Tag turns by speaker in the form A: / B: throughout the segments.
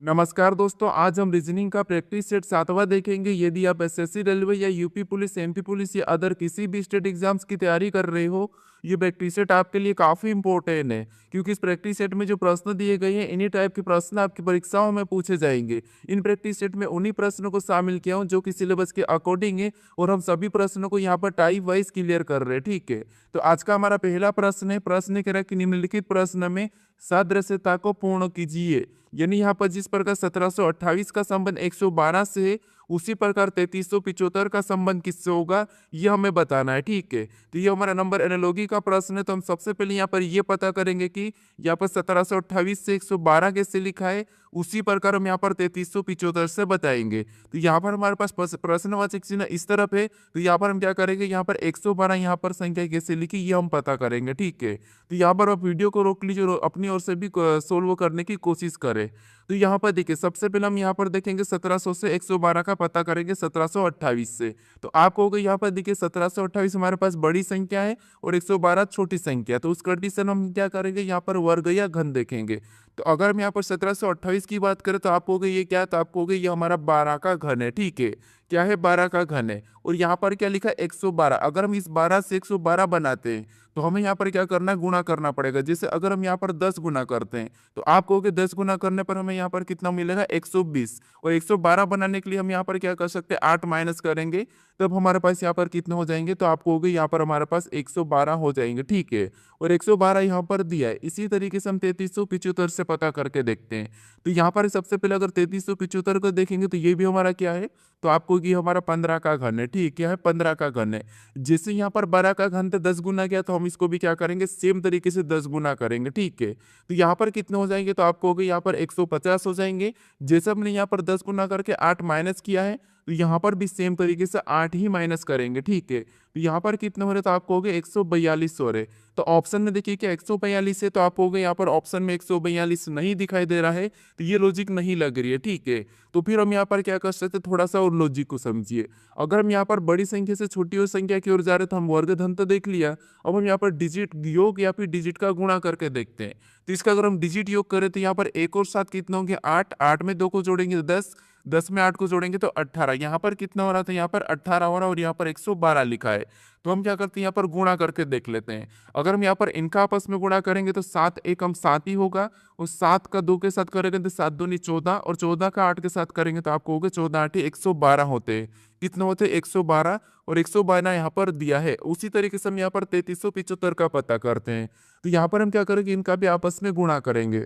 A: नमस्कार दोस्तों, आज हम रीजनिंग का प्रैक्टिस सेट 7वां देखेंगे। यदि आप एसएससी रेलवे या यूपी पुलिस, एमपी पुलिस या अदर किसी भी स्टेट एग्जाम्स की तैयारी कर रहे हो, ये प्रैक्टिस सेट आपके लिए काफ़ी इंपॉर्टेंट है। क्योंकि इस प्रैक्टिस सेट में जो प्रश्न दिए गए हैं, इन्हीं टाइप के प्रश्न आपकी परीक्षाओं में पूछे जाएंगे। इन प्रैक्टिस सेट में उन्हीं प्रश्नों को शामिल किया हूँ जो कि सिलेबस के अकॉर्डिंग है, और हम सभी प्रश्नों को यहाँ पर टाइप वाइज क्लियर कर रहे हैं। ठीक है, तो आज का हमारा पहला प्रश्न है। प्रश्न कह रहा है कि निम्नलिखित प्रश्न में सादृश्यता को पूर्ण कीजिए। यानी यहाँ पर जिस प्रकार 1728 का संबंध 112 से है, उसी प्रकार 3375 का संबंध किससे होगा, ये हमें बताना है। ठीक है, तो ये हमारा नंबर एनालॉजी का प्रश्न है। तो हम सबसे पहले यहाँ पर ये पता करेंगे कि यहाँ पर 1728 से 112 कैसे लिखा है, उसी प्रकार हम यहाँ पर 3375 से बताएंगे। तो यहाँ पर हमारे पास प्रश्नवाचक चिन्ह इस तरफ है, तो यहाँ पर हम क्या करेंगे, यहाँ पर 112 यहाँ पर संख्या कैसे लिखी, ये हम पता करेंगे। ठीक है, तो यहाँ पर आप वीडियो को रोक लीजिए और अपनी ओर से भी सोल्व करने की कोशिश करें। तो यहाँ पर देखिए, सबसे पहले हम यहाँ पर देखेंगे 1700 से 112 का पता करेंगे 1728 से। तो आपको होगा यहाँ पर देखिए 1728 हमारे पास बड़ी संख्या है और 112 छोटी संख्या है। तो उस कंडीशन में हम क्या करेंगे, यहाँ पर वर्ग या घन देखेंगे। तो अगर हम यहाँ पर 1728 की बात करें तो आपको होगा ये क्या, तो आपको होगा ये हमारा 12 का घन है। ठीक है, क्या है, 12 का घन है। और यहाँ पर क्या लिखा है, 112। अगर हम इस 12 से 112 बनाते हैं तो हमें यहाँ पर क्या करना है, गुणा करना पड़ेगा। जैसे अगर हम यहाँ पर 10 गुना करते हैं तो आप कहोगे 10 गुना करने पर हमें यहाँ पर कितना मिलेगा, 120। और 112 बनाने के लिए हम यहाँ पर क्या कर सकते हैं, 8 माइनस करेंगे, तब हमारे पास यहाँ पर कितने हो जाएंगे, तो आपको होगा यहाँ पर हमारे पास 112 हो जाएंगे। ठीक है, और 112 यहाँ पर दिया है। इसी तरीके से हम 3375 से पता करके देखते हैं। तो यहाँ पर सबसे पहले अगर 3375 को देखेंगे तो ये भी हमारा क्या है, तो आपको ये हमारा 15 का घन है। ठीक, क्या है, 15 का घन है। जैसे यहाँ पर 12 का घन था 10 गुना किया, तो हम इसको भी क्या करेंगे, सेम तरीके से 10 गुना करेंगे। ठीक है, तो यहाँ पर कितने हो जाएंगे, तो आपको हो गए यहाँ पर 150 हो जाएंगे। जैसे हमने यहाँ पर 10 गुना करके 8 माइनस किया है, तो यहाँ पर भी सेम तरीके से 8 ही माइनस करेंगे। ठीक है, तो यहाँ पर कितने हो रहे, तो आपको हो गए 142 हो रहे। तो ऑप्शन में देखिए क्या 142 है, तो आप हो गए यहाँ पर ऑप्शन में 142 नहीं दिखाई दे रहा है, तो ये लॉजिक नहीं लग रही है। ठीक है, तो फिर हम यहाँ पर क्या कर सकते हैं, थोड़ा सा और लॉजिक को समझिए। अगर हम यहाँ पर बड़ी संख्या से छोटी और संख्या की ओर जा रहे, तो हम वर्ग धन तो देख लिया। अब हम यहाँ पर डिजिट योग या फिर डिजिट का गुणा करके देखते हैं। तो इसका अगर हम डिजिट योग करें तो यहाँ पर 1 और 7 कितना होंगे, 8। 8 में 2 को जोड़ेंगे तो 10, 10 में 8 को जोड़ेंगे तो 18। यहाँ पर कितना हो रहा था, यहाँ पर 18 हो रहा है, और यहाँ पर 112 लिखा है। तो हम क्या करते हैं, यहाँ पर गुणा करके देख लेते हैं। अगर हम यहाँ पर इनका आपस में गुणा करेंगे तो 7 एक हम 7 ही होगा, और 7 का 2 के साथ करेंगे तो 7 दूनी 14, और 14 का 8 के साथ करेंगे तो आपको होगा 14 8 112 होते हैं। कितने होते हैं, 112। और 112 यहाँ पर दिया है। उसी तरीके से हम यहाँ पर 3375 का पता करते हैं। तो यहाँ पर हम क्या करेंगे, इनका भी आपस में गुणा करेंगे।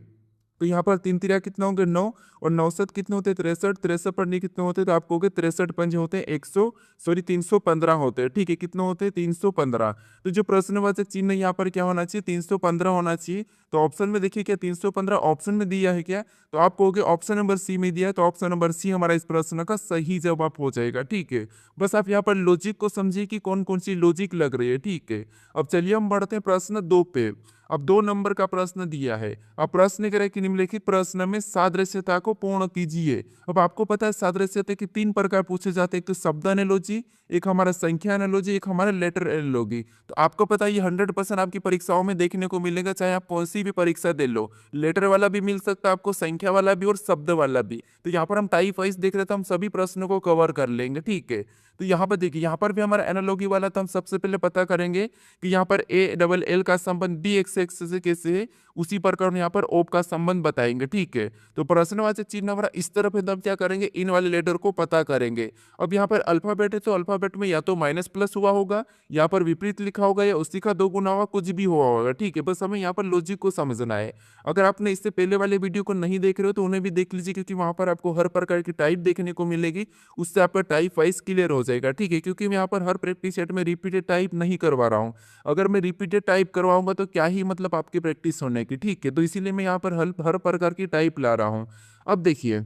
A: तो यहाँ पर 3 तिरिया कितना होंगे, 9, और 9 7 कितने होते हैं, 63। 63 पर नहीं कितने होते हैं, तो आपको हो गए 63 पंजे होते हैं 315 होते हैं। ठीक है, कितने होते हैं, 315। तो जो प्रश्नवाचक चिन्ह यहाँ पर क्या होना चाहिए, 315 होना चाहिए। तो ऑप्शन में देखिए क्या 315 ऑप्शन में दिया है क्या, तो आपको हो गया ऑप्शन नंबर सी में दिया है। तो ऑप्शन नंबर सी हमारा इस प्रश्न का सही जवाब हो जाएगा। ठीक है, बस आप यहाँ पर लॉजिक को समझिए कि कौन कौन सी लॉजिक लग रही है। ठीक है, अब चलिए हम बढ़ते हैं प्रश्न 2 पे। अब 2 नंबर का प्रश्न दिया है। अब प्रश्न कह रहा है कि निम्नलिखित प्रश्न में सादृश्यता को पूर्ण कीजिए। अब आपको पता है सादृश्यता के 3 प्रकार पूछे जाते हैं, एक तो शब्द एनालॉजी, एक हमारा संख्या एनालॉजी, एक हमारा लेटर एनालॉजी। तो आपको पता है ये 100% आपकी परीक्षाओं में देखने को मिलेगा, चाहे आप कौन सी भी परीक्षा दे लो। लेटर वाला भी मिल सकता है आपको, संख्या वाला भी और शब्द वाला भी। तो यहाँ पर हम टाइप वाइज देख रहे थे, हम सभी प्रश्नों को कवर कर लेंगे। ठीक है, तो यहाँ पर देखिए, यहाँ पर भी हमारा एनालॉजी वाला, तो हम सबसे पहले पता करेंगे कि यहाँ पर ए डबल एल का संबंध बी एक्स एक्स से कैसे है, उसी प्रकार यहाँ पर ओप का संबंध बताएंगे। ठीक है, तो प्रश्नवाचक चिन्ह हमारा इस तरफ है, तब क्या करेंगे, इन वाले लेटर को पता करेंगे। अब यहाँ पर अल्फाबेट है, तो अल्फाबेट में या तो माइनस प्लस हुआ होगा, यहाँ पर विपरीत लिखा होगा, या उसी का 2 गुना हुआ, कुछ भी हुआ होगा। ठीक है, बस हमें यहाँ पर लॉजिक को समझना है। अगर आपने इससे पहले वाले वीडियो को नहीं देख रहे हो तो उन्हें भी देख लीजिए, क्योंकि वहां पर आपको हर प्रकार की टाइप देखने को मिलेगी। उससे आपका टाइप वाइज क्लियर हो जाएगा। ठीक है, क्योंकि मैं यहाँ पर हर प्रैक्टिस सेट में रिपीटेड टाइप नहीं करवा रहा हूँ। अगर मैं रिपीटेड टाइप करवाऊंगा तो क्या ही मतलब आपकी प्रैक्टिस होने की। ठीक है, तो इसीलिए मैं यहाँ पर हर प्रकार की टाइप ला रहा हूँ। अब देखिए,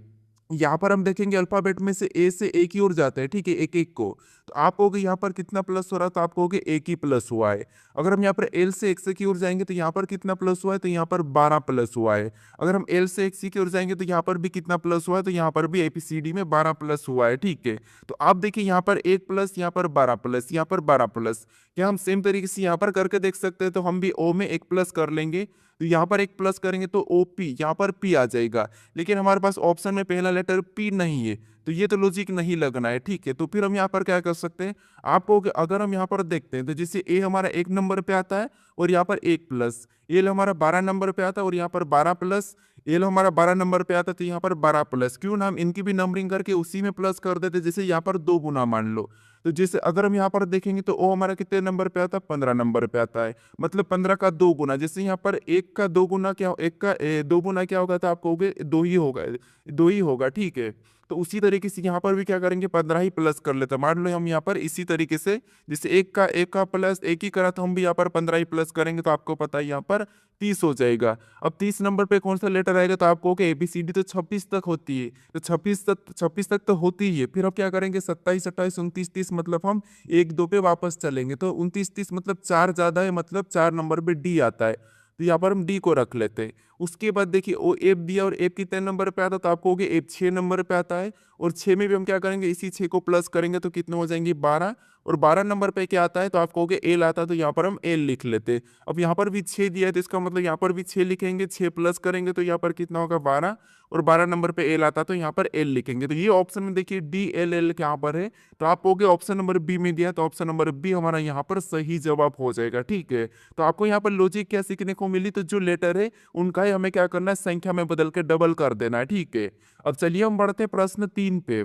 A: यहाँ पर हम देखेंगे अल्फाबेट में से ए से ए की ओर जाते हैं। ठीक है, एक एक को। तो आप कहोगे यहाँ पर कितना प्लस हो रहा है, तो आप कहोगे एक ही प्लस हुआ है। अगर हम यहाँ पर एल से एक्स की ओर जाएंगे तो यहाँ पर कितना प्लस हुआ है, तो यहाँ पर 12 प्लस हुआ है। अगर हम एल से एक्स की ओर जाएंगे तो यहाँ पर भी कितना प्लस हुआ है, तो यहाँ पर भी एपीसीडी में 12 प्लस हुआ है। ठीक है, तो आप देखिए यहाँ पर 1 प्लस, यहाँ पर 12 प्लस, यहाँ पर 12 प्लस। क्या हम सेम तरीके से यहाँ पर करके देख सकते हैं, तो हम भी ओ में 1 प्लस कर लेंगे। तो यहाँ पर एक प्लस करेंगे तो ओपी, यहाँ पर पी आ जाएगा। लेकिन हमारे पास ऑप्शन में पहला लेटर पी नहीं है, तो ये तो लॉजिक नहीं लगना है, ठीक है। तो फिर हम यहाँ पर क्या कर सकते हैं, आपको अगर हम यहाँ पर देखते हैं तो जैसे ए हमारा 1 नंबर पे आता है और यहाँ पर 1 प्लस, एल हमारा 12 नंबर पे आता है और यहाँ पर 12 प्लस, एल हमारा 12 नंबर पे आता है तो यहाँ पर 12 प्लस, क्यों ना हम इनकी भी नंबरिंग करके उसी में प्लस कर देते, जैसे यहाँ पर 2 गुना मान लो। तो जैसे अगर हम यहाँ पर देखेंगे तो ओ हमारा कितने नंबर पे आता है, 15 नंबर पे आता है, मतलब 15 का 2 गुना। जैसे यहाँ पर 1 का 2 गुना क्या, 1 का 2 गुना क्या होगा, तो आप कहोगे 2 ही होगा, 2 ही होगा, ठीक है। तो उसी तरीके से यहाँ पर भी क्या करेंगे, 15 ही प्लस कर लेते हैं। मान लो हम यहाँ पर इसी तरीके से जैसे 1 का प्लस 1 ही करा, तो हम भी यहाँ पर 15 ही प्लस करेंगे, तो आपको पता है यहाँ पर 30 हो जाएगा। अब 30 नंबर पे कौन सा लेटर आएगा, तो आप कहोगे ABCD तो 26 तक होती है, तो 26 तक तो होती ही है। फिर अब क्या करेंगे, 27, 28, 29, 30, मतलब हम 1 2 पे वापस चलेंगे, तो 29, 30 मतलब 4 ज्यादा है, मतलब 4 नंबर पे डी आता है, तो यहाँ पर हम डी को रख लेते हैं। उसके बाद देखिए ओ एफ दिया और एफ कितने नंबर पे आता है, तो आपको कहोगे एफ 6 नंबर पे आता है, और 6 में भी हम क्या करेंगे, इसी 6 को प्लस करेंगे तो कितने हो जाएंगे, 12, और 12 नंबर पे क्या आता है, तो आप कहोगे एल आता है, तो यहाँ पर हम एल लिख लेते हैं। अब यहाँ पर भी 6 दिया है, तो इसका मतलब यहाँ पर भी 6 लिखेंगे, 6 प्लस करेंगे तो यहाँ पर कितना होगा, 12, और 12 नंबर पे एल आता है तो यहाँ पर एल लिखेंगे। तो ये ऑप्शन में देखिए डी एल एल यहाँ पर है, तो आप कहोगे ऑप्शन नंबर बी में दिया, तो ऑप्शन नंबर बी हमारा यहाँ पर सही जवाब हो जाएगा, ठीक है। तो आपको यहाँ पर लॉजिक क्या सीखने को मिली, तो जो लेटर है उनका ही हमें क्या करना है, संख्या में बदल के डबल कर देना है, ठीक है। अब चलिए हम बढ़ते हैं प्रश्न 3 पे।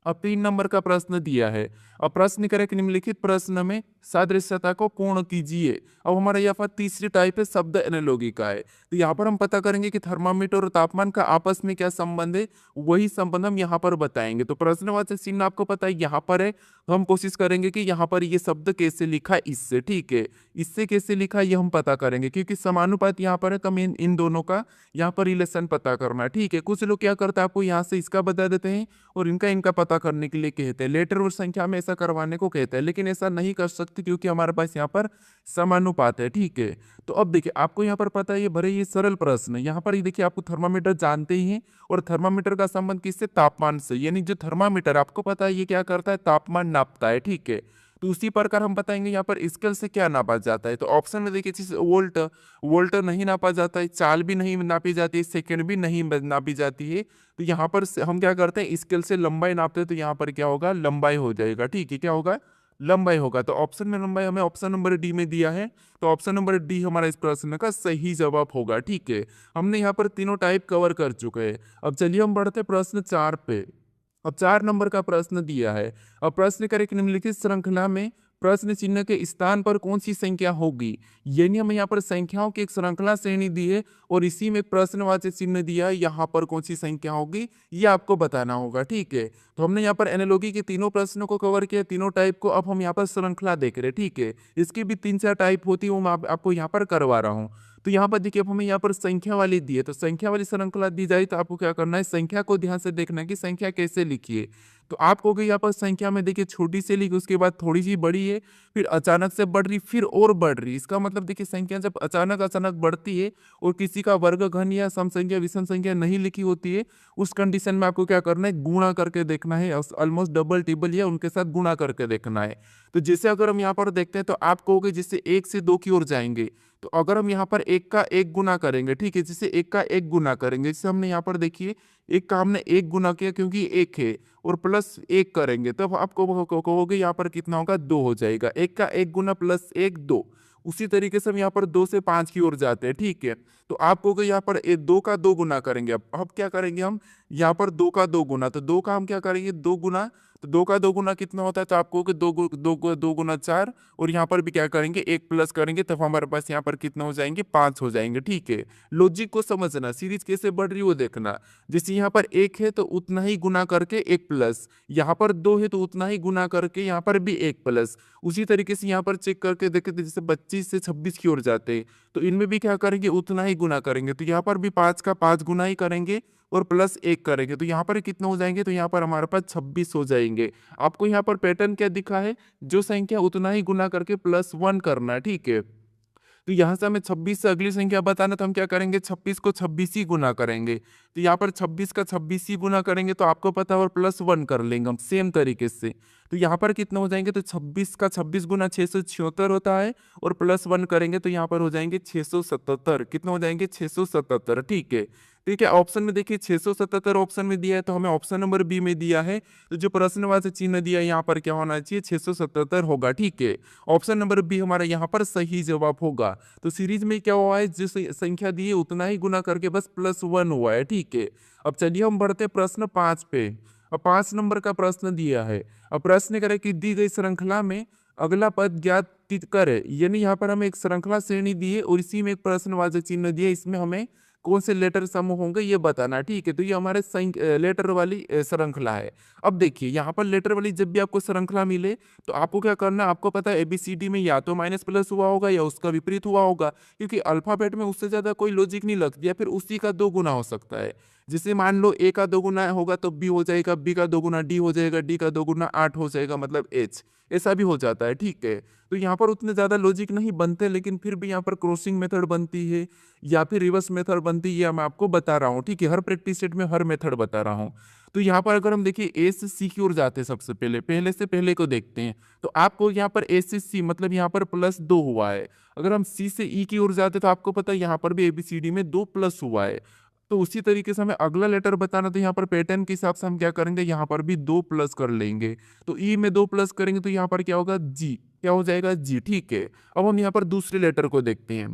A: अब 3 नंबर का प्रश्न दिया है। अब प्रश्न करें कि निम्नलिखित प्रश्न में सादृश्यता को पूर्ण कीजिए। अब हमारा यहाँ पर तीसरी टाइप है शब्द एनालॉगी का है। तो यहाँ पर हम पता करेंगे कि थर्मामीटर और तापमान का आपस में क्या संबंध है, वही संबंध हम यहाँ पर बताएंगे। तो प्रश्नवाचक चिन्ह आपको पता है यहाँ पर है, तो हम कोशिश करेंगे कि यहाँ पर ये शब्द कैसे लिखा है इससे, ठीक है। इससे कैसे लिखा है ये हम पता करेंगे, क्योंकि समानुपात यहाँ पर है, तो हमें इन दोनों का यहाँ पर रिलेशन पता करना है, ठीक है। कुछ लोग क्या करते हैं, आपको यहाँ से इसका बता देते हैं और इनका पता करने के लिए कहते हैं, लेटर और संख्या में ऐसा करवाने को कहते हैं, लेकिन ऐसा नहीं कर सकते क्योंकि हमारे पास यहाँ पर समानुपात है, ठीक है। तो अब देखिए आपको यहाँ पर पता है, ये भरे ये सरल प्रश्न है। यहाँ पर ये देखिए आपको थर्मामीटर जानते ही हैं, और थर्मामीटर का संबंध किससे, तापमान से, यानी जो थर्मामीटर आपको पता है ये क्या करता है, तापमान नापता है, ठीक है। तो उसी प्रकार हम बताएंगे यहाँ पर स्केल से क्या नापा जाता है। तो ऑप्शन में देखिए चीज वोल्ट, वोल्ट नहीं नापा जाता है, चाल भी नहीं नापी जाती है, सेकंड भी नहीं नापी जाती है। तो यहाँ पर हम क्या करते हैं, स्केल से लंबाई नापते हैं, तो यहाँ पर क्या होगा, लंबाई हो जाएगा, ठीक है। क्या होगा, लंबाई होगा। तो ऑप्शन में लंबाई हमें ऑप्शन नंबर डी में दिया है, तो ऑप्शन नंबर डी हमारा इस प्रश्न का सही जवाब होगा, ठीक है। हमने यहाँ पर तीनों टाइप कवर कर चुके हैं। अब चलिए हम बढ़ते प्रश्न 4 पे। अब 4 नंबर का प्रश्न दिया है। अब प्रश्न करें कि निम्नलिखित श्रृंखला में प्रश्न चिन्ह के स्थान पर कौन सी संख्या होगी, यानी हमें यहाँ पर संख्याओं की एक श्रृंखला श्रेणी दी है और इसी में प्रश्नवाचक चिन्ह दिया है, यहाँ पर कौन सी संख्या होगी ये आपको बताना होगा, ठीक है। तो हमने यहाँ पर एनालॉगी के तीनों प्रश्नों को कवर किया, तीनों टाइप को। अब हम यहाँ पर श्रृंखला देख रहे हैं, ठीक है। इसकी भी 3-4 टाइप होती है, वो मैं आपको यहाँ पर करवा रहा हूँ। तो यहाँ पर देखिए अब हमें यहाँ पर संख्या वाली दी है, तो संख्या वाली श्रृंखला दी जाए तो आपको क्या करना है, संख्या को ध्यान से देखना है कि संख्या कैसे लिखिए। तो आप कहोगे यहाँ पर संख्या में देखिए छोटी से लिखी, उसके बाद थोड़ी सी बड़ी है, फिर अचानक से बढ़ रही, फिर और बढ़ रही। इसका मतलब देखिए संख्या जब अचानक अचानक बढ़ती है और किसी का वर्ग घन या सम संख्या विषम संख्या नहीं लिखी होती है, उस कंडीशन में आपको क्या करना है, गुणा करके देखना है, ऑलमोस्ट डबल टिबल या उनके साथ गुणा करके देखना है। तो जैसे अगर हम यहाँ पर देखते हैं तो आप कहोगे जिससे 1 से 2 की ओर जाएंगे, तो अगर हम यहाँ पर 1 का 1 गुना करेंगे, ठीक है, जिससे 1 का 1 गुना करेंगे, जैसे हमने यहाँ पर देखिए 1 का हमने 1 गुना किया क्योंकि 1 है, और प्लस 1 करेंगे तब आपको कहोगे यहाँ पर कितना होगा, 2 हो जाएगा। 1 का 1 गुना प्लस 1 2। उसी तरीके से हम यहाँ पर 2 से 5 की ओर जाते हैं, ठीक है। तो आप कहोगे यहाँ पर 2 का 2 गुना करेंगे। अब क्या करेंगे हम यहाँ पर 2 का 2 गुना, तो 2 का हम क्या करेंगे, 2 गुना, तो 2 का 2 गुना कितना होता है, तो आपको 2 गुना 4, और यहाँ पर भी क्या करेंगे, 1 प्लस करेंगे, तब हमारे पास यहाँ पर कितना हो जाएंगे, 5 हो जाएंगे, ठीक है। लॉजिक को समझना, सीरीज कैसे बढ़ रही है वो देखना। जैसे यहाँ पर 1 है तो उतना ही गुना करके 1 प्लस, यहाँ पर 2 है तो उतना ही गुना करके यहाँ पर भी 1 प्लस। उसी तरीके से यहाँ पर चेक करके देखे तो जैसे 25 से 26 की ओर जाते हैं, तो इनमें भी क्या करेंगे, उतना ही गुना करेंगे। तो यहाँ पर भी 5 का 5 गुना ही करेंगे और प्लस 1 करेंगे, तो यहाँ पर कितना हो जाएंगे, तो यहाँ पर हमारे पास 26 हो जाएंगे। आपको यहाँ पर पैटर्न क्या दिखा है, जो संख्या उतना ही गुना करके +1 करना है, ठीक है। तो यहाँ से हमें 26 से अगली संख्या बताना, तो हम क्या करेंगे, 26 को 26 ही गुना करेंगे। तो यहाँ पर 26 का 26 ही गुना करेंगे तो आपको पता है, और +1 कर लेंगे हम सेम तरीके से। तो यहाँ पर कितना हो जाएंगे, तो 26 का 26 गुना 676 होता है, और +1 करेंगे तो यहाँ पर हो जाएंगे 677। कितना हो जाएंगे, 677। ठीक है, ठीक है। ऑप्शन में देखिए 677 ऑप्शन में दिया है, तो हमें ऑप्शन नंबर बी में दिया है, तो जो प्रश्नवाची चिन्ह दिया है यहाँ पर क्या होना चाहिए, 677 होगा। ठीक है, ऑप्शन नंबर बी हमारा यहाँ पर सही जवाब होगा। तो सीरीज में क्या हुआ है, जिस संख्या दी है उतना ही गुना करके बस +1 हुआ है। ठीक है, अब चलिए हम बढ़ते हैं प्रश्न 5 पे। अब 5 नंबर का प्रश्न दिया है। अब प्रश्न करे कि दी गई श्रृंखला में अगला पद ज्ञात करे, यानी यहाँ पर हमें एक श्रृंखला श्रेणी दी है और इसी में एक प्रश्नवाचक चिन्ह दिया है, इसमें हमें कौन से लेटर समूह होंगे ये बताना। ठीक है, तो ये हमारे लेटर वाली श्रृंखला है। अब देखिए यहाँ पर लेटर वाली जब भी आपको श्रृंखला मिले तो आपको क्या करना है, आपको पता है ABCD में या तो माइनस प्लस हुआ होगा या उसका विपरीत हुआ होगा, क्योंकि अल्फाबेट में उससे ज्यादा कोई लॉजिक नहीं लगती, या फिर उसी का 2 गुना हो सकता है। जैसे मान लो A का 2 गुना होगा तो B हो जाएगा, B का 2 गुना D हो जाएगा, D का 2 गुना 8 हो जाएगा, मतलब H। ऐसा भी हो जाता है। ठीक है, तो यहाँ पर उतने ज्यादा लॉजिक नहीं बनते, लेकिन फिर भी यहाँ पर क्रॉसिंग मेथड बनती है या फिर रिवर्स मेथड बनती है, ये मैं आपको बता रहा हूँ। ठीक है, हर प्रैक्टिस सेट में हर मेथड बता रहा हूँ। तो यहाँ पर अगर हम देखिए A से C की ओर जाते हैं, सबसे पहले पहले से पहले को देखते हैं, तो आपको यहाँ पर A से C मतलब यहाँ पर +2 हुआ है। अगर हम C से E की ओर जाते तो आपको पता है यहाँ पर भी ABCD में 2 प्लस हुआ है। तो उसी तरीके से हमें अगला लेटर बताना, तो यहाँ पर पैटर्न के हिसाब से हम क्या करेंगे, यहाँ पर भी 2 प्लस कर लेंगे। तो ई में 2 प्लस करेंगे तो यहाँ पर क्या होगा, जी, क्या हो जाएगा, जी। ठीक है, अब हम यहाँ पर दूसरे लेटर को देखते हैं।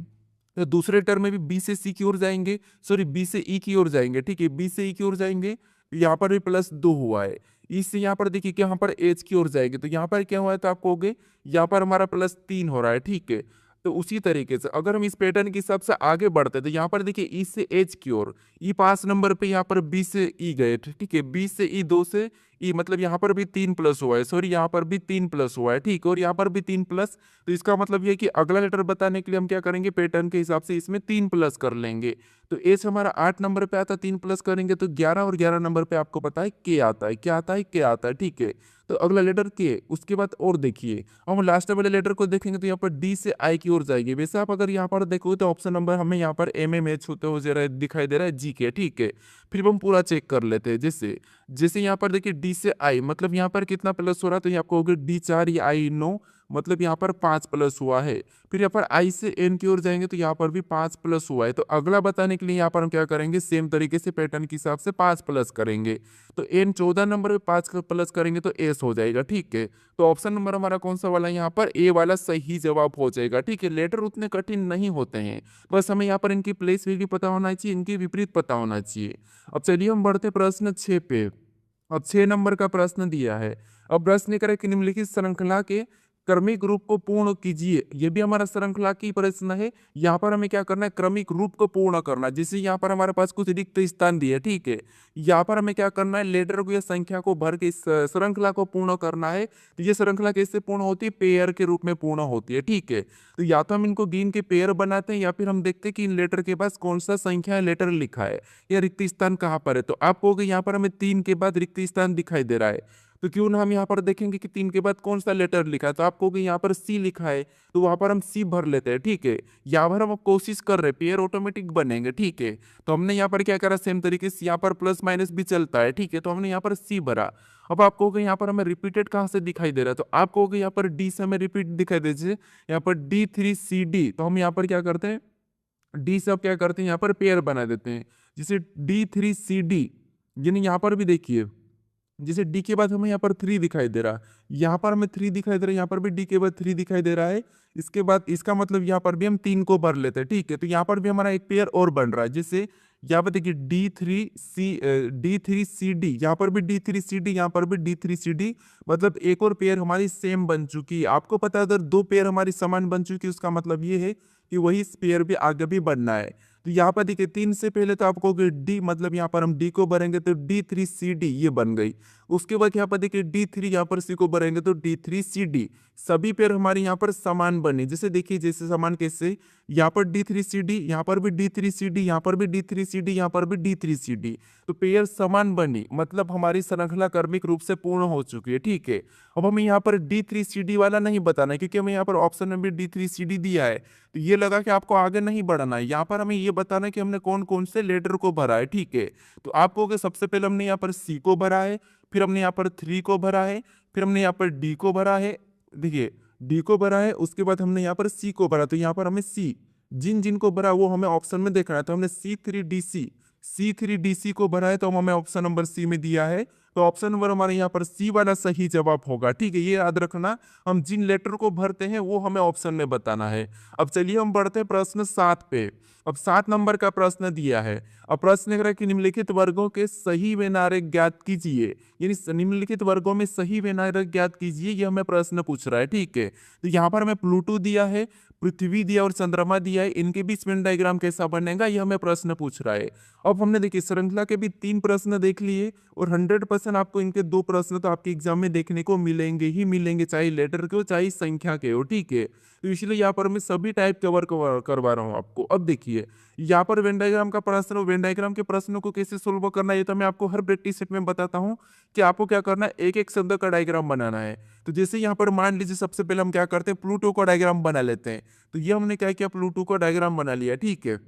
A: तो दूसरे लेटर में भी बी से सी की ओर जाएंगे, सॉरी बी से ई की ओर जाएंगे। ठीक है, बी से ई की ओर जाएंगे, यहाँ पर भी +2 हुआ है। ई से यहाँ पर देखिए कि यहाँ पर एच की ओर जाएंगे, तो यहाँ पर क्या हुआ है, तो आपको हो गए यहाँ पर हमारा +3 हो रहा है। ठीक है, तो उसी तरीके से अगर हम इस पैटर्न के हिसाब से आगे बढ़ते तो यहाँ पर देखिए ई से एच की ओर, ई 5 नंबर पे यहाँ पर बी से ई गए। ठीक है, बी से ई, 2 से ई, मतलब यहाँ पर भी 3 प्लस हुआ है, सॉरी यहाँ पर भी 3 प्लस हुआ है। ठीक है, और यहाँ पर भी 3 प्लस, तो इसका मतलब ये है कि अगला लेटर बताने के लिए हम क्या करेंगे, पैटर्न के हिसाब से इसमें 3 प्लस कर लेंगे। तो एच हमारा 8 नंबर पे आता है, 3 प्लस करेंगे तो 11, और 11 नंबर पे आपको पता है के आता है, क्या आता है, के आता है। ठीक है, तो अगला लेटर के, उसके बाद और देखिए हम लास्ट वाले लेटर को देखेंगे तो यहाँ पर डी से आई की ओर जाएगी। वैसे आप अगर यहाँ पर देखोगे तो ऑप्शन नंबर हमें यहाँ पर एम ए मैच होते हो दिखाई दे रहा है, जी के। ठीक है, फिर हम पूरा चेक कर लेते हैं। जैसे जैसे यहाँ पर देखिए डी से आई, मतलब यहाँ पर कितना प्लस हो रहा है, तो यहाँ आपको होगा डी 4 या आई 9, मतलब यहाँ पर 5 प्लस हुआ है। फिर यहाँ पर आई से एन की ओर जाएंगे तो यहाँ पर भी 5 प्लस हुआ है। तो अगला बताने के लिए यहाँ पर हम क्या करेंगे, सेम तरीके से पैटर्न के हिसाब से 5 प्लस करेंगे। तो एन 14 नंबर पे 5 प्लस करेंगे तो एस हो जाएगा। ठीक है, तो ऑप्शन नंबर हमारा कौन सा वाला है, यहाँ पर ए वाला सही जवाब हो जाएगा। ठीक है, लेटर उतने कठिन नहीं होते हैं, बस हमें यहाँ पर इनकी प्लेस वैल्यू पता होना चाहिए, इनकी विपरीत पता होना चाहिए। अब चलिए हम बढ़ते प्रश्न 6 पे। अब 6 नंबर का प्रश्न दिया है। अब प्रश्न करें कि निम्नलिखित श्रृंखला के क्रमिक रूप को पूर्ण कीजिए। ये भी हमारा श्रृंखला की प्रश्न है। यहाँ पर हमें क्या करना है, क्रमिक रूप को पूर्ण करना। जैसे यहाँ पर हमारे पास कुछ रिक्त स्थान दिए। ठीक है, यहाँ पर हमें क्या करना है, लेटर को या संख्या को भर के इस श्रृंखला को पूर्ण करना है। तो ये श्रृंखला कैसे पूर्ण होती है, पेयर के रूप में पूर्ण होती है। ठीक है, तो या तो हम इनको गिन के पेयर बनाते हैं, या फिर हम देखते हैं कि इन लेटर के पास कौन सा संख्या लेटर लिखा है या रिक्त स्थान कहाँ पर है। तो आप कहोगे यहाँ पर हमें 3 के बाद रिक्त स्थान दिखाई दे रहा है, तो क्यों ना हम यहाँ पर देखेंगे कि 3 के बाद कौन सा लेटर लिखा है। तो आपको कि यहाँ पर सी लिखा है, तो वहां पर हम सी भर लेते हैं। ठीक है, यहाँ पर हम कोशिश कर रहे हैं पेयर ऑटोमेटिक बनेंगे। ठीक है, तो हमने यहाँ पर क्या करा, सेम तरीके से यहाँ पर प्लस माइनस भी चलता है। ठीक है, तो हमने यहाँ पर सी भरा। अब आप कहोगे यहाँ पर हमें रिपीटेड कहाँ से दिखाई दे रहा है, तो आप कहोगे यहाँ पर डी से हमें रिपीट दिखाई दे, जैसे यहाँ पर D3CD, तो हम यहाँ पर क्या करते हैं, डी से अब क्या करते हैं, यहाँ पर पेयर बना देते हैं। जैसे D3CD, यानी यहाँ पर भी देखिए, जैसे डी के बाद हमें यहाँ पर 3 दिखाई दे रहा है, यहाँ पर हमें 3 दिखाई दे रहा है, यहाँ पर भी डी के बाद 3 दिखाई दे रहा है। इसके बाद इसका मतलब यहाँ पर भी हम 3 को भर लेते हैं। ठीक है, तो यहाँ पर भी हमारा एक पेयर और बन रहा है। जैसे यहाँ पर देखिए D3CD, यहाँ पर भी D3CD, यहाँ पर भी D3CD, मतलब एक और पेयर हमारी सेम बन चुकी है। आपको पता है अगर 2 पेयर हमारी समान बन चुकी है, उसका मतलब ये है कि वही पेयर भी आगे भी बनना है। तो यहाँ पर देखिए 3 से पहले तो आपको डी, मतलब यहाँ पर हम डी को भरेंगे तो D3CD ये बन गई। उसके बाद यहाँ पर देखिए D3 यहाँ पर C को भरेंगे तो D3CD सभी पेयर हमारे यहाँ पर समान बने। जैसे देखिए जैसे समान कैसे, यहाँ पर D3CD, यहाँ पर भी D3CD, यहाँ पर भी D3CD, यहाँ पर भी D3CD, तो पेयर समान बनी, मतलब हमारी श्रृंखला क्रमिक रूप से पूर्ण हो चुकी है। ठीक है, अब हमें यहाँ पर D3CD वाला नहीं बताना है क्योंकि हमें यहाँ पर ऑप्शन में भी D3CD दिया है, तो ये लगा कि आपको आगे नहीं बढ़ना है। यहाँ पर हमें ये बताना है कि हमने कौन कौन से लेटर को भरा है। ठीक है, तो आपको कि सबसे पहले हमने यहाँ पर C को भरा है, फिर हमने यहाँ पर 3 को भरा है, फिर हमने यहाँ पर D को भरा है, देखिए D को भरा है, उसके बाद हमने यहाँ पर C को भरा, तो यहाँ पर हमें C जिन जिन को भरा वो हमें ऑप्शन में देखना है, तो हमने C3DC को भरा है, तो हमें ऑप्शन नंबर C में दिया है, तो ऑप्शन नंबर हमारे यहाँ पर C वाला सही जवाब होगा। ठीक है, ये याद रखना, हम जिन लेटर को भरते हैं वो हमें ऑप्शन में बताना है। अब चलिए हम बढ़ते हैं प्रश्न 7 पे। अब 7 नंबर का प्रश्न दिया है। अब प्रश्न कह रहा है कि निम्नलिखित वर्गों के सही व्यनारक ज्ञात कीजिए, यानी निम्नलिखित वर्गों में सही व्यनारक ज्ञात कीजिए, ये हमें प्रश्न पूछ रहा है। ठीक है, तो यहाँ पर हमें प्लूटो दिया है, पृथ्वी दिया और चंद्रमा दिया है, इनके बीच वेन डायग्राम कैसा बनेगा ये हमें प्रश्न पूछ रहा है। अब हमने देखिए श्रृंखला के भी 3 प्रश्न देख लिए और 100% आपको इनके 2 प्रश्न तो आपके एग्जाम में देखने को मिलेंगे ही मिलेंगे, चाहे लेटर के हो चाहे संख्या के हो। ठीक है, तो इसलिए यहाँ पर मैं सभी टाइप कवर करवा रहा हूँ आपको। अब देखिए यहाँ पर वेन डायग्राम का प्रश्न, वेन डायग्राम के प्रश्नों को कैसे सोल्व करना है ये तो मैं आपको हर प्रैक्टिस सेट में बताता हूँ कि आपको क्या करना है, एक एक शब्द का डायग्राम बनाना है। तो जैसे यहाँ पर मान लीजिए सबसे पहले हम क्या करते हैं, प्लूटो का डायग्राम बना लेते हैं, तो ये हमने क्या किया, प्लूटो का डायग्राम बना लिया। ठीक है,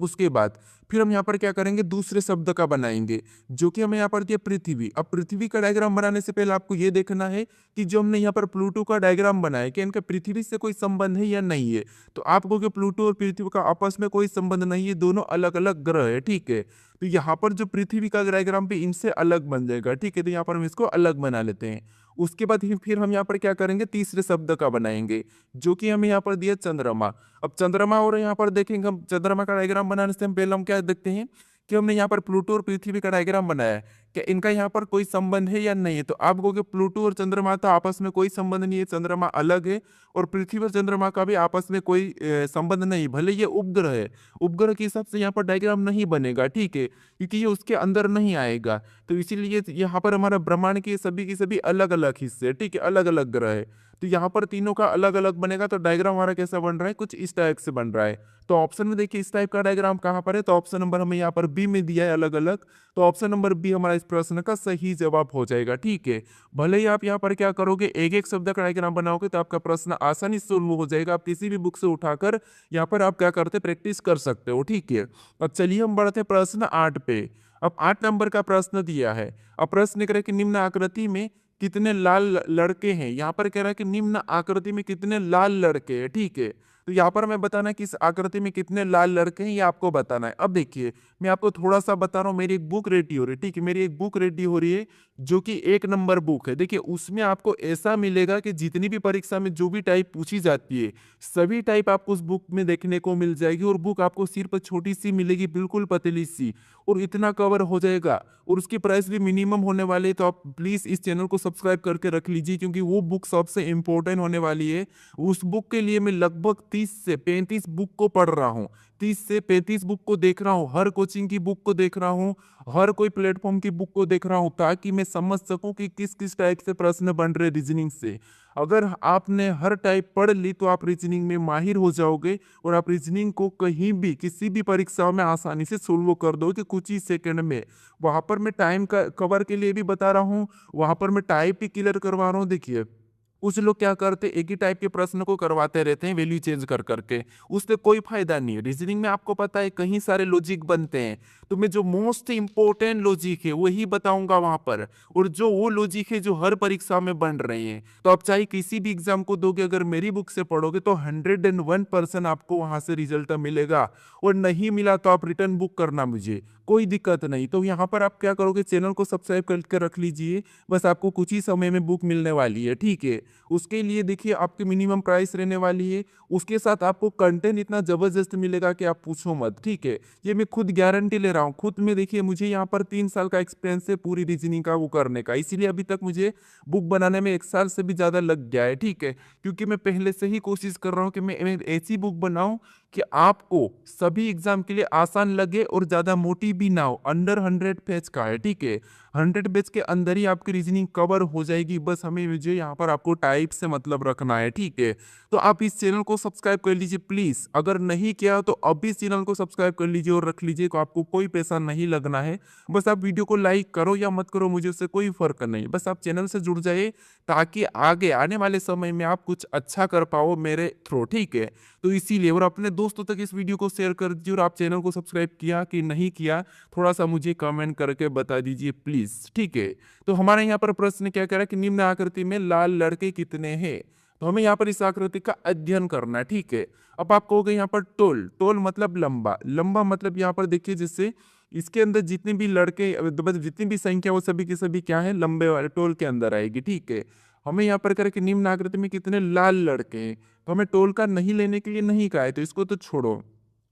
A: उसके बाद फिर हम यहाँ पर क्या करेंगे, दूसरे शब्द का बनाएंगे जो कि हमें यहाँ पर दिया पृथ्वी। अब पृथ्वी का डायग्राम बनाने से पहले आपको ये देखना है कि जो हमने यहाँ पर प्लूटो का डायग्राम बनाया कि इनका पृथ्वी से कोई संबंध है या नहीं है। तो आपको कि प्लूटो और पृथ्वी का आपस में कोई संबंध नहीं है, दोनों अलग अलग ग्रह है। ठीक है, तो यहाँ पर जो पृथ्वी का डायग्राम भी इनसे अलग बन जाएगा। ठीक है, तो यहाँ पर हम इसको अलग बना लेते हैं। उसके बाद फिर हम यहाँ पर क्या करेंगे, तीसरे शब्द का बनाएंगे जो कि हमें यहाँ पर दिया चंद्रमा। अब चंद्रमा और यहाँ पर देखेंगे हम चंद्रमा का डायग्राम बनाने से हम पहले हम क्या देखते हैं कि हमने यहाँ पर प्लूटो और पृथ्वी का डायग्राम बनाया है, क्या इनका यहाँ पर कोई संबंध है या नहीं है। तो आप कहोगे प्लूटो और चंद्रमा तो आपस में कोई संबंध नहीं है, चंद्रमा अलग है, और पृथ्वी और चंद्रमा का भी आपस में कोई संबंध नहीं, भले ये उपग्रह है, उपग्रह के हिसाब से यहाँ पर डायग्राम नहीं बनेगा। ठीक है, क्योंकि ये उसके अंदर नहीं आएगा, तो इसीलिए यहाँ पर हमारा ब्रह्मांड के सभी अलग अलग हिस्से, ठीक है, अलग अलग ग्रह है, तो यहाँ पर तीनों का अलग अलग बनेगा। तो डायग्राम हमारा कैसा बन रहा है, कुछ इस टाइप से बन रहा है। तो ऑप्शन में देखिए इस टाइप का डायग्राम कहाँ पर है, तो ऑप्शन नंबर हमें यहाँ पर बी में दिया है अलग अलग, तो ऑप्शन नंबर बी हमारा इस प्रश्न का सही जवाब हो जाएगा। ठीक है, भले ही आप यहाँ पर क्या करोगे, एक एक शब्द का डायग्राम बनाओगे तो आपका प्रश्न आसानी से सोल्व हो जाएगा। आप किसी भी बुक से उठाकर यहाँ पर आप क्या करते प्रैक्टिस कर सकते हो। ठीक है, अब चलिए हम बढ़ते प्रश्न 8 पे। अब 8 नंबर का प्रश्न दिया है। अब प्रश्न कह रहे कि निम्न आकृति में कितने लाल लड़के हैं। यहाँ पर कह रहा है कि निम्न आकृति में कितने लाल लड़के हैं। ठीक है, तो यहाँ पर मैं बताना है कि इस आकृति में कितने लाल लड़के हैं ये आपको बताना है। अब देखिए मैं आपको थोड़ा सा बता रहा हूँ, मेरी एक बुक रेडी हो रही है। ठीक है, मेरी एक बुक रेडी हो रही है जो कि 1 नंबर बुक है। देखिए उसमें आपको ऐसा मिलेगा कि जितनी भी परीक्षा में जो भी टाइप पूछी जाती है सभी टाइप आपको उस बुक में देखने को मिल जाएगी, और बुक आपको सिर्फ छोटी सी मिलेगी, बिल्कुल पतली सी, और इतना कवर हो जाएगा, और उसकी प्राइस भी मिनिमम होने वाली है। तो आप प्लीज इस चैनल को सब्सक्राइब करके रख लीजिए क्योंकि वो बुक सबसे इंपॉर्टेंट होने वाली है। उस बुक के लिए मैं लगभग 30 से 35 बुक को पढ़ रहा हूँ, 30 से 35 बुक को देख रहा हूँ, हर कोचिंग की बुक को देख रहा हूँ, हर कोई प्लेटफॉर्म की बुक को देख रहा हूँ, ताकि मैं समझ सकूं कि किस किस टाइप से प्रश्न बन रहे रीजनिंग से। अगर आपने हर टाइप पढ़ ली तो आप रीजनिंग में माहिर हो जाओगे, और आप रीजनिंग को कहीं भी किसी भी परीक्षाओं में आसानी से सोल्व कर दोगे कुछ ही सेकंड में। वहां पर मैं टाइम का कवर के लिए भी बता रहा हूँ, वहां पर मैं टाइप भी क्लियर करवा रहा हूँ। देखिए कुछ लोग क्या करते एक ही टाइप के प्रश्न को करवाते रहते हैं वैल्यू चेंज कर करके, उससे कोई फायदा नहीं है। रीजनिंग में आपको पता है कहीं सारे लॉजिक बनते हैं, तो मैं जो मोस्ट इंपॉर्टेंट लॉजिक है वही बताऊंगा वहां पर, और जो वो लॉजिक है जो हर परीक्षा में बन रहे हैं। तो आप चाहे किसी भी एग्जाम को दोगे, अगर मेरी बुक से पढ़ोगे तो 101% आपको वहां से रिजल्ट मिलेगा, और नहीं मिला तो आप रिटर्न बुक करना, मुझे कोई दिक्कत नहीं। तो यहाँ पर आप क्या करोगे, चैनल को सब्सक्राइब करके रख लीजिए, बस आपको कुछ ही समय में बुक मिलने वाली है। ठीक है, उसके लिए देखिए आपकी मिनिमम प्राइस रहने वाली है, उसके साथ आपको कंटेंट इतना जबरदस्त मिलेगा कि आप पूछो मत। ठीक है, ये मैं खुद गारंटी ले रहा रहा हूँ खुद में, देखिए मुझे यहाँ पर 3 साल का एक्सपीरियंस है पूरी रीजनिंग का वो करने का, इसीलिए अभी तक मुझे बुक बनाने में 1 साल से भी ज़्यादा लग गया है, ठीक है। क्योंकि मैं पहले से ही कोशिश कर रहा हूँ कि मैं ऐसी बुक बनाऊँ कि आपको सभी एग्जाम के लिए आसान लगे और ज़्यादा मोटी भी ना हो, अंडर 100 पेज का है, ठीक है। 100 पेज के अंदर ही आपकी रीजनिंग कवर हो जाएगी, बस हमें मुझे यहाँ पर आपको टाइप से मतलब रखना है, ठीक है। तो आप इस चैनल को सब्सक्राइब कर लीजिए प्लीज़, अगर नहीं किया तो अभी इस चैनल को सब्सक्राइब कर लीजिए और रख लीजिए, को आपको कोई पैसा नहीं लगना है। बस आप वीडियो को लाइक करो या मत करो, मुझे उससे कोई फर्क नहीं, बस आप चैनल से जुड़ जाइए ताकि आगे आने वाले समय में आप कुछ अच्छा कर पाओ मेरे थ्रू, ठीक है। तो इसीलिए, और अपने दोस्तों तक इस वीडियो को शेयर कर दीजिए, और आप चैनल को सब्सक्राइब किया कि नहीं किया थोड़ा सा मुझे कमेंट करके बता दीजिए प्लीज़, ठीक है। तो हमारे यहाँ पर प्रश्न क्या कह रहा है कि निम्न आकृति में लाल लड़के कितने हैं, तो हमें यहाँ पर इस आकृति का अध्ययन करना है, ठीक है। अब आप कहोगे यहाँ पर टोल, टोल मतलब लंबा, लंबा मतलब यहाँ पर देखिए जिससे इसके अंदर जितने भी लड़के मतलब जितनी भी संख्या वो सभी की सभी क्या है, लंबे वाले टोल के अंदर आएगी, ठीक है। हमें यहाँ पर करें कि निम्न आकृति में कितने लाल लड़के हैं, तो हमें टोल का नहीं लेने के लिए नहीं कहा है, तो इसको तो छोड़ो।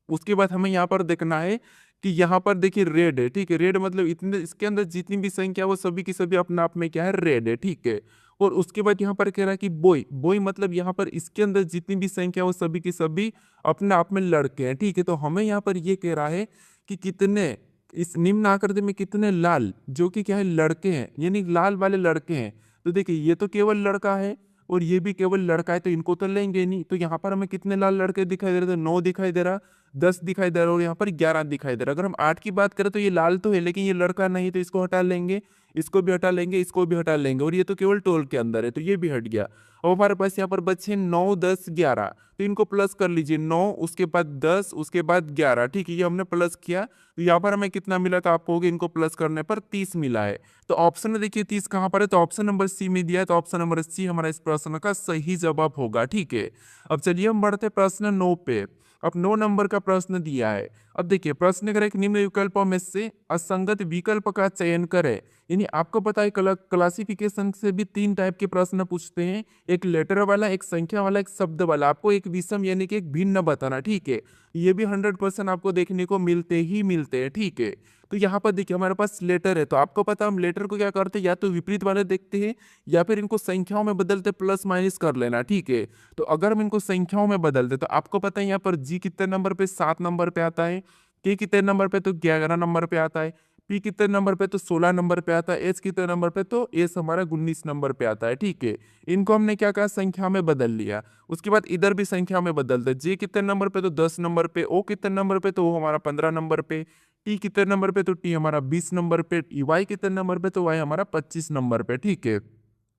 A: उसके बाद हमें यहाँ पर देखना है कि यहाँ पर देखिए रेड है, ठीक है। रेड मतलब इतने इसके अंदर जितनी भी संख्या वो सभी की सभी अपना आप में क्या है, रेड है, ठीक है। और उसके बाद यहाँ पर कह रहा है कि बॉय, बॉय मतलब यहाँ पर इसके अंदर जितनी भी संख्या वो सभी की सभी अपने आप में लड़के हैं, ठीक है। तो हमें यहाँ पर ये कह रहा है कि कितने इस निम्न आकृति में कितने लाल जो कि क्या है, लड़के हैं, यानी लाल वाले लड़के हैं। तो देखिए ये तो केवल लड़का है और ये भी केवल लड़का है, तो इनको तो लेंगे नहीं। तो यहाँ पर हमें कितने लाल लड़के दिखाई दे रहे थे, 9 दिखाई दे रहा, 10 दिखाई दे रहा और यहाँ पर 11 दिखाई दे रहा। अगर हम 8 की बात करें तो ये लाल तो है लेकिन ये लड़का नहीं, तो इसको हटा लेंगे, इसको भी हटा लेंगे, इसको भी हटा लेंगे, और ये तो केवल टोल के अंदर है तो ये भी हट गया। अब हमारे पास यहाँ पर बचे 9, 10, 11, तो इनको प्लस कर लीजिए, 9 उसके बाद 10 उसके बाद 11, ठीक है। ये हमने प्लस किया तो यहाँ पर हमें कितना मिला, तो आप कहोगे इनको प्लस करने पर 30 मिला है। तो ऑप्शन में देखिए 30 कहाँ पर है, तो ऑप्शन नंबर सी में दिया है, तो ऑप्शन नंबर सी हमारा इस प्रश्न का सही जवाब होगा, ठीक है। अब चलिए हम बढ़ते प्रश्न 9 पे। अब 9 नंबर का प्रश्न दिया है। अब देखिए प्रश्न करें कि निम्न विकल्पों में से असंगत विकल्प का चयन करें, यानी आपको पता है क्लासिफिकेशन से भी 3 टाइप के प्रश्न पूछते हैं, एक लेटर वाला, एक संख्या वाला, एक शब्द वाला। आपको एक विषम यानी कि एक भिन्न बताना, ठीक है। ये भी 100% आपको देखने को मिलते ही मिलते हैं, ठीक है। तो यहाँ पर देखिए हमारे पास लेटर है, तो आपको पता हम लेटर को क्या करते हैं, या तो विपरीत वाले देखते हैं या फिर इनको संख्याओं में बदलते प्लस माइनस कर लेना, ठीक है। तो अगर हम इनको संख्याओं में बदल दे तो आपको पता है यहाँ पर जी कितने नंबर पे, 7 नंबर पे आता है, के कितने नंबर पे, तो 11 नंबर पे आता है, पी कितने नंबर पे, तो 16 नंबर पे आता है, एच कितने नंबर पे, तो एस हमारा 19 नंबर पे आता है, ठीक है। इनको हमने क्या कहा, संख्या में बदल लिया। उसके बाद इधर भी संख्या में बदल दे, जे कितने नंबर पे, तो 10 नंबर पे, ओ कितने नंबर पे, तो वो हमारा 15 नंबर पे, टी कितने नंबर पे, तो टी हमारा 20 नंबर पे, वाई कितने नंबर पे, तो वाई हमारा 25 नंबर पे, ठीक है।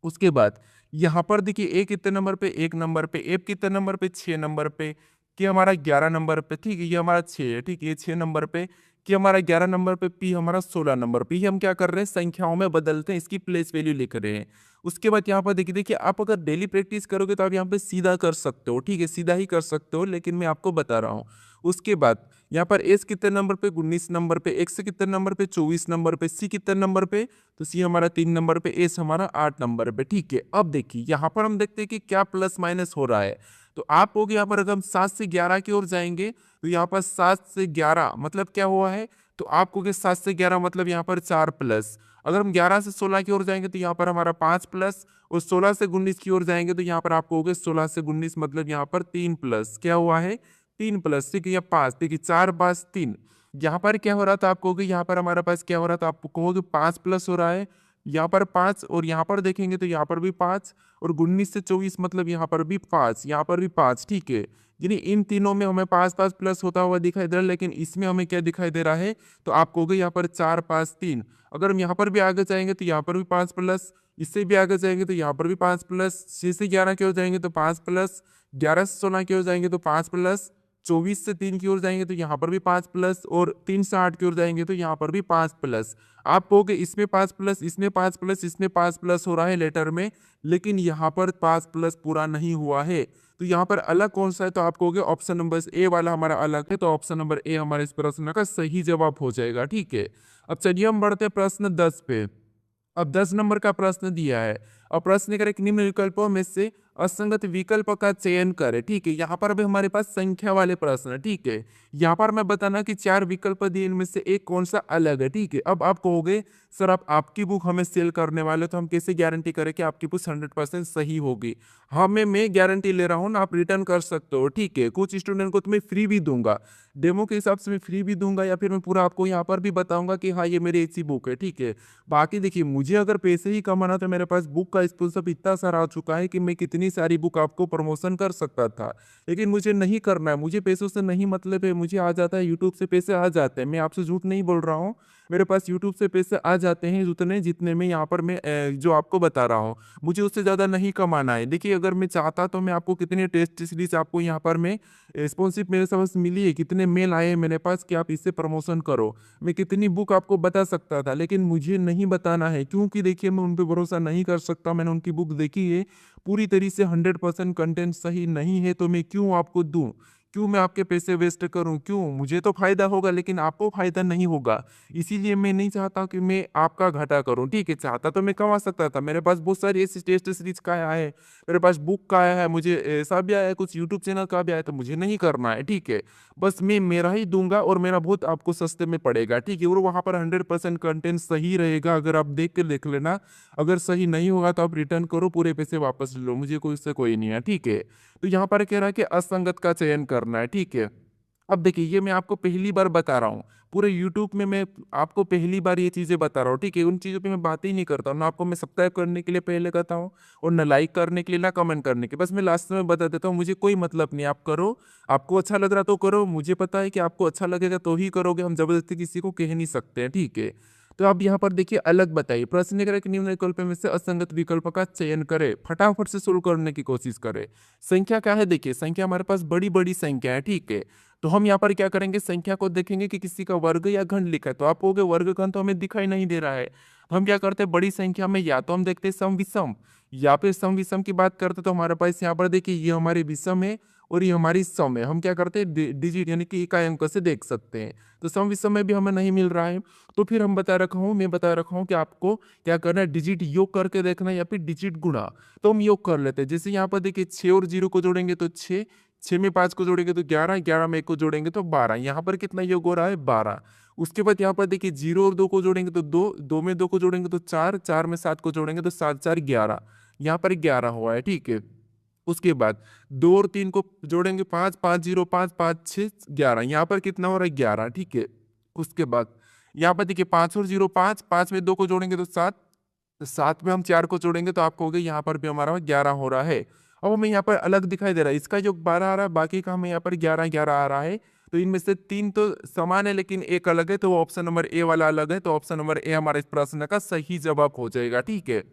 A: उसके बाद यहाँ पर देखिए ए कितने नंबर पे, 1 नंबर पे, एफ कितने नंबर पे, 6 नंबर पे, कि हमारा 11 नंबर पे, ठीक है, ये हमारा 6 है, ठीक है, ये 6 नंबर पे, कि हमारा 11 नंबर पे, पी हमारा 16 नंबर पे। ये हम क्या कर रहे हैं, संख्याओं में बदलते हैं, इसकी प्लेस वैल्यू लिख रहे हैं। उसके बाद यहाँ पर देखिए देखिए आप अगर डेली प्रैक्टिस करोगे तो आप यहाँ पे सीधा कर सकते हो, ठीक है, सीधा ही कर सकते हो, लेकिन मैं आपको बता रहा हूँ। उसके बाद यहाँ पर एस कितने नंबर पे, 19 नंबर पे, एक्स कितने नंबर पे, 24 नंबर पे, सी कितने नंबर पे, तो सी हमारा 3 नंबर पे, एस हमारा 8 नंबर पे, ठीक है। अब देखिए यहाँ पर हम देखते हैं कि क्या प्लस माइनस हो रहा है। तो आप होगे यहाँ पर अगर हम 7 से 11 की ओर जाएंगे तो यहाँ पर 7 से 11 मतलब क्या हुआ है, तो आप कहोगे 7 से 11 मतलब यहाँ पर 4 प्लस। अगर हम 11 से 16 की ओर जाएंगे तो यहाँ पर हमारा 5 प्लस, और 16 से 19 की ओर जाएंगे तो यहाँ पर आप कहोगे 16 से 19 मतलब यहाँ पर 3 प्लस, क्या हुआ है, 3 प्लस, ठीक है, या 5, देखिए 4 5 3। यहाँ पर क्या हो रहा था, आप कहोगे यहाँ पर हमारे पास क्या हो रहा था, आप कहोगे 5 प्लस हो रहा है, यहाँ पर 5, और यहाँ पर देखेंगे तो यहाँ पर भी 5, और 19 से 24 मतलब यहाँ पर भी 5, यहाँ पर भी 5, ठीक है। यानी इन तीनों में हमें 5 5 प्लस होता हुआ दिखाई दे रहा है, लेकिन इसमें हमें क्या दिखाई दे रहा है, तो आप कहोगे यहाँ पर 4 5 3। अगर हम यहाँ पर भी आगे जाएंगे तो यहाँ पर भी 5 प्लस, इससे भी आगे जाएंगे तो यहाँ पर भी 5 प्लस, 6 से 11 की ओर जाएंगे तो 5 प्लस, 11 से 16 की ओर जाएंगे तो 5 प्लस, 24 से 3 की ओर जाएंगे तो यहाँ पर भी 5 प्लस, और 3 से 8 की ओर जाएंगे तो यहाँ पर भी 5 प्लस। आप कहोगे इसमें 5 प्लस, इसमें 5 प्लस, इसमें 5 प्लस हो रहा है लेटर में, लेकिन यहाँ पर 5 प्लस पूरा नहीं हुआ है। तो यहाँ पर अलग कौन सा है, तो आप कहोगे ऑप्शन नंबर ए वाला हमारा अलग है, तो ऑप्शन नंबर ए हमारे इस प्रश्न का सही जवाब हो जाएगा, ठीक है। अब चलिए हम बढ़ते हैं प्रश्न 10 पे। अब 10 नंबर का प्रश्न दिया है। अब प्रश्न करें निम्न विकल्पों में से असंगत विकल्प का चयन करें। ठीक है, यहाँ पर भी हमारे पास संख्या वाले प्रश्न है। ठीक है, यहाँ पर मैं बताना कि 4 विकल्प दिए, इनमें से एक कौन सा अलग है। ठीक है, अब आप कहोगे सर आप आपकी बुक हमें सेल करने वाले हो, तो हम कैसे गारंटी करें कि आपकी बुक 100% सही होगी। हाँ, मैं गारंटी ले रहा हूँ ना, आप रिटर्न कर सकते हो। ठीक है, कुछ स्टूडेंट को तो मैं फ्री भी दूंगा, डेमो के हिसाब से मैं फ्री भी दूंगा, या फिर मैं पूरा आपको यहाँ पर भी बताऊंगा कि हाँ ये मेरी ऐसी बुक है। ठीक है, बाकी देखिए, मुझे अगर पैसे ही कमाना तो मेरे पास बुक का स्पॉन्सर इतना सारा आ चुका है कि मैं कितनी सारी बुक आपको प्रमोशन कर सकता था, लेकिन मुझे नहीं करना है। मुझे पैसों से नहीं मतलब है, मुझे आ जाता है यूट्यूब से पैसे आ जाते हैं। मैं आपसे झूठ नहीं बोल रहा हूँ, मेरे पास यूट्यूब से पैसे आ जाते हैं उतने जितने में यहाँ पर मैं जो आपको बता रहा हूँ, मुझे उससे ज़्यादा नहीं कमाना है। देखिए, अगर मैं चाहता तो मैं आपको कितने टेस्ट सीरीज आपको यहाँ पर मैं स्पॉन्सरशिप मेरे समझ मिली है, कितने मेल आए हैं मेरे पास कि आप इससे प्रमोशन करो, मैं कितनी बुक आपको बता सकता था, लेकिन मुझे नहीं बताना है, क्योंकि देखिए मैं उन पर भरोसा नहीं कर सकता। मैंने उनकी बुक देखी है, पूरी तरीके से 100% कंटेंट सही नहीं है, तो मैं क्यों आपको दूं, क्यों मैं आपके पैसे वेस्ट करूं, क्यों, मुझे तो फायदा होगा लेकिन आपको फायदा नहीं होगा। इसीलिए मैं नहीं चाहता कि मैं आपका घाटा करूं। ठीक है, चाहता तो मैं कमा सकता था, मेरे पास बहुत सारी ऐसी टेस्ट सीरीज का आया है, मेरे पास बुक का आया है, मुझे ऐसा भी आया है, कुछ यूट्यूब चैनल का भी आया है, तो मुझे नहीं करना है। ठीक है, बस मैं मेरा ही दूंगा और मेरा बहुत आपको सस्ते में पड़ेगा। ठीक है, और वहाँ पर 100% कंटेंट सही रहेगा, अगर आप देख लेना, अगर सही नहीं होगा तो आप रिटर्न करो, पूरे पैसे वापस ले लो, मुझे कोई इससे कोई नहीं है। ठीक है, तो यहाँ पर कह रहा है कि असंगत का चयन करना है। ठीक है, अब देखिए, ये मैं आपको पहली बार बता रहा हूँ, पूरे यूट्यूब में मैं आपको पहली बार ये चीजें बता रहा हूँ। ठीक है, उन चीजों पे मैं बात ही नहीं करता हूँ ना, आपको मैं सब्सक्राइब करने के लिए पहले कहता हूँ और न लाइक करने के लिए ना कमेंट करने के, बस मैं लास्ट में बता देता हूँ, मुझे कोई मतलब नहीं, आप करो, आपको अच्छा लग रहा तो करो, मुझे पता है कि आपको अच्छा लगेगा तो ही करोगे, हम जबरदस्ती किसी को कह नहीं सकते हैं। ठीक है, तो आप यहाँ पर देखिए अलग बताइए, प्रश्न करें कि निम्न विकल्प में से असंगत विकल्प का चयन करें, फटाफट से शुरू करने की कोशिश करें। संख्या क्या है, देखिए संख्या हमारे पास बड़ी बड़ी संख्या है। ठीक है, तो हम यहाँ पर क्या करेंगे, संख्या को देखेंगे कि किसी का वर्ग या घन लिखा है, तो आप कहोगे वर्गघन तो हमें दिखाई नहीं दे रहा है, तो हम क्या करते हैं, बड़ी संख्या में या तो हम देखते हैं सम विषम, या फिर सम विषम की बात करते तो हमारे पास यहाँ पर देखिए ये हमारी विषम है और ये हमारी सम है, हम क्या करते हैं डिजिट यानी कि इकाई अंक से देख सकते हैं, तो सम विषम में भी हमें नहीं मिल रहा है, तो फिर मैं बता रखा हूँ कि आपको क्या करना है, डिजिट योग करके देखना है या फिर डिजिट गुणा, तो हम योग कर लेते हैं। जैसे यहाँ पर देखिए 6 और 0 को जोड़ेंगे तो 6, 6 में 5 को जोड़ेंगे तो 11, 11 में 1 को जोड़ेंगे तो 12, यहाँ पर कितना योग हो रहा है 12। उसके बाद यहाँ पर देखिए 0 और 2 को जोड़ेंगे तो 2, 2 में 2 को जोड़ेंगे तो 4, 4 में 7 को जोड़ेंगे तो 7 4 11, यहाँ पर 11 हुआ है। ठीक है, उसके बाद 2 और 3 को जोड़ेंगे 5, 5 0 5 5 6 11, यहाँ पर कितना हो रहा है 11। ठीक है, उसके बाद यहाँ पर देखिए 5 और 0 5, 5 में 2 को जोड़ेंगे तो 7, 7 में हम 4 को जोड़ेंगे तो आपको हो गया यहाँ पर भी हमारा 11 हो रहा है। अब हमें यहाँ पर अलग दिखाई दे रहा है, इसका जो 12 आ रहा है, बाकी का हमें यहाँ पर 11 11 आ रहा है, तो इनमें से 3 तो समान है लेकिन एक अलग है, तो वो ऑप्शन नंबर ए वाला अलग है, तो ऑप्शन नंबर ए हमारे इस प्रश्न का सही जवाब हो जाएगा। ठीक है,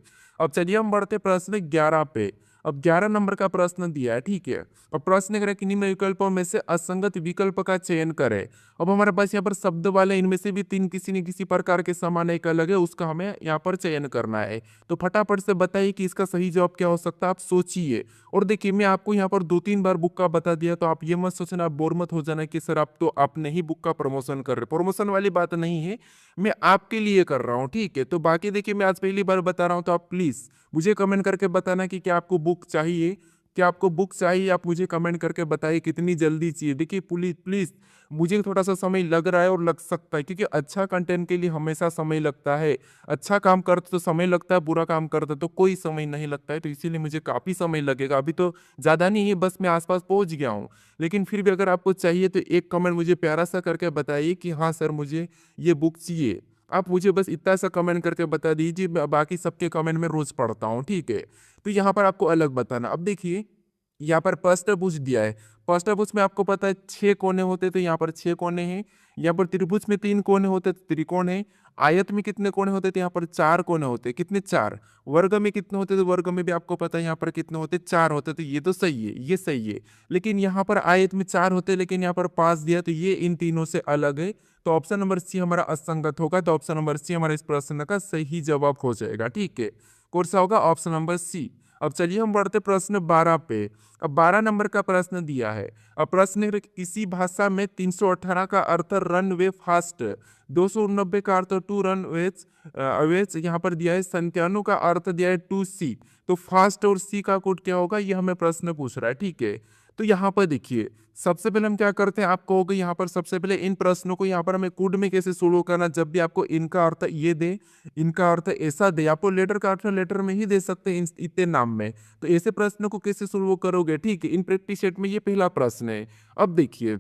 A: अब चलिए हम बढ़ते प्रश्न 11 पे। अब 11 नंबर का प्रश्न दिया है। ठीक है, और प्रश्न करें कि निम्न विकल्पों में से असंगत विकल्प का चयन करें। अब हमारे पास यहाँ पर शब्द वाले इनमें से भी 3 किसी न किसी प्रकार के समान एक अलग है, उसका हमें यहाँ पर चयन करना है, तो फटाफट से बताइए कि इसका सही जवाब क्या हो सकता है, आप सोचिए। और देखिए, मैं आपको यहाँ पर 2-3 बार बुक का बता दिया, तो आप ये मत सोचना, आप बोर मत हो जाना कि सर आप तो आपने ही बुक का प्रमोशन कर रहे, प्रमोशन वाली बात नहीं है, मैं आपके लिए कर रहा हूँ। ठीक है, तो बाकी देखिए, मैं आज पहली बार बता रहा हूँ, तो आप प्लीज मुझे कमेंट करके बताना कि क्या आपको बुक चाहिए, क्या आपको बुक चाहिए, आप मुझे कमेंट करके बताइए कितनी जल्दी चाहिए। देखिए प्लीज प्लीज, मुझे थोड़ा सा समय लग रहा है और लग सकता है, क्योंकि अच्छा कंटेंट के लिए हमेशा समय लगता है, अच्छा काम करते तो समय लगता है, बुरा काम करते तो कोई समय नहीं लगता है, तो इसीलिए मुझे काफ़ी समय लगेगा। अभी तो ज़्यादा नहीं है, बस मैं आसपास पहुंच गया हूँ, लेकिन फिर भी अगर आपको चाहिए तो एक कमेंट मुझे प्यारा सा करके बताइए कि हाँ सर मुझे ये बुक चाहिए। आप मुझे बस इतना सा कमेंट करके बता दीजिए, बाकी सबके कमेंट में रोज पढ़ता हूँ। ठीक है, तो यहाँ पर आपको अलग बताना। अब देखिए, यहाँ पर प्रश्नभुज दिया है, प्रश्नभुज में आपको पता है 6 कोने होते, तो यहाँ पर 6 कोने हैं। यहाँ पर त्रिभुज में 3 कोने होते तो त्रिकोण है। आयत में कितने कोने होते थे, यहाँ पर 4 कोने होते, कितने 4। वर्ग में कितने होते, तो वर्ग में भी आपको पता है यहाँ पर कितने होते, 4 होते, तो ये तो सही है, ये सही है। लेकिन यहाँ पर आयत में 4 होते, लेकिन यहाँ पर 5 दिया, तो ये इन तीनों से अलग है, तो ऑप्शन नंबर सी हमारा असंगत होगा, तो ऑप्शन नंबर सी हमारे इस प्रश्न का सही जवाब हो जाएगा। ठीक है, कौन सा होगा, ऑप्शन नंबर सी। अब चलिए हम बढ़ते प्रश्न 12 पे। अब 12 नंबर का प्रश्न दिया है। अब प्रश्न है, किसी भाषा में 318 का अर्थ रन वे फास्ट, 289 का अर्थ टू रन वेज अवेज यहाँ पर दिया है, 97 का अर्थ दिया है टू सी। तो फास्ट और सी का कोड क्या होगा, ये हमें प्रश्न पूछ रहा है। ठीक है, तो यहाँ पर देखिए सबसे पहले हम क्या करते हैं, आप कहोगे यहाँ पर सबसे पहले इन प्रश्नों को यहाँ पर हमें कोड में कैसे शुरू करना, जब भी आपको इनका अर्थ ये दे, इनका अर्थ ऐसा दे, आपको लेटर का अर्थ लेटर में ही दे सकते हैं इतने नाम में, तो ऐसे प्रश्न को कैसे शुरू करोगे। ठीक है, इन प्रैक्टिस सेट में ये पहला प्रश्न है। अब देखिए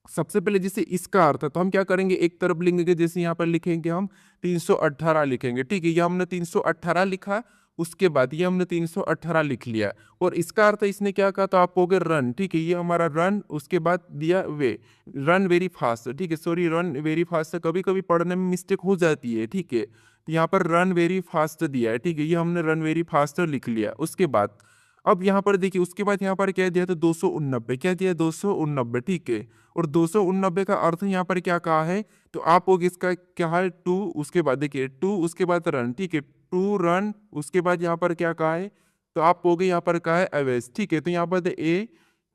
A: सबसे पहले जैसे इसका अर्थ है तो हम क्या करेंगे, एक तरफ लिखेंगे, जैसे यहाँ पर लिखेंगे हम 318 लिखेंगे। ठीक है, ये हमने 318 लिखा, उसके बाद ये हमने 318 लिख लिया, और इसका अर्थ इसने क्या कहा, तो आप कहोगे रन। ठीक है, ये हमारा रन, उसके बाद दिया वे, रन वेरी फास्ट। ठीक है, सॉरी रन वेरी फास्ट, कभी कभी पढ़ने में मिस्टेक हो जाती है। ठीक है, तो यहाँ पर रन वेरी फास्ट दिया है। ठीक है, ये हमने रन वेरी फास्ट लिख लिया। उसके बाद अब यहाँ पर देखिए, उसके बाद यहाँ पर क्या दिया था, 289, क्या दिया, 289। ठीक है, और 289 का अर्थ यहाँ पर क्या कहा है, तो आप लोग इसका क्या है, टू, उसके बाद देखिए टू, उसके बाद रन। ठीक है, टू रन, उसके बाद यहाँ पर क्या कहा है, तो आप लोग यहाँ पर कहा है अवेज। ठीक है, तो यहाँ पर ए,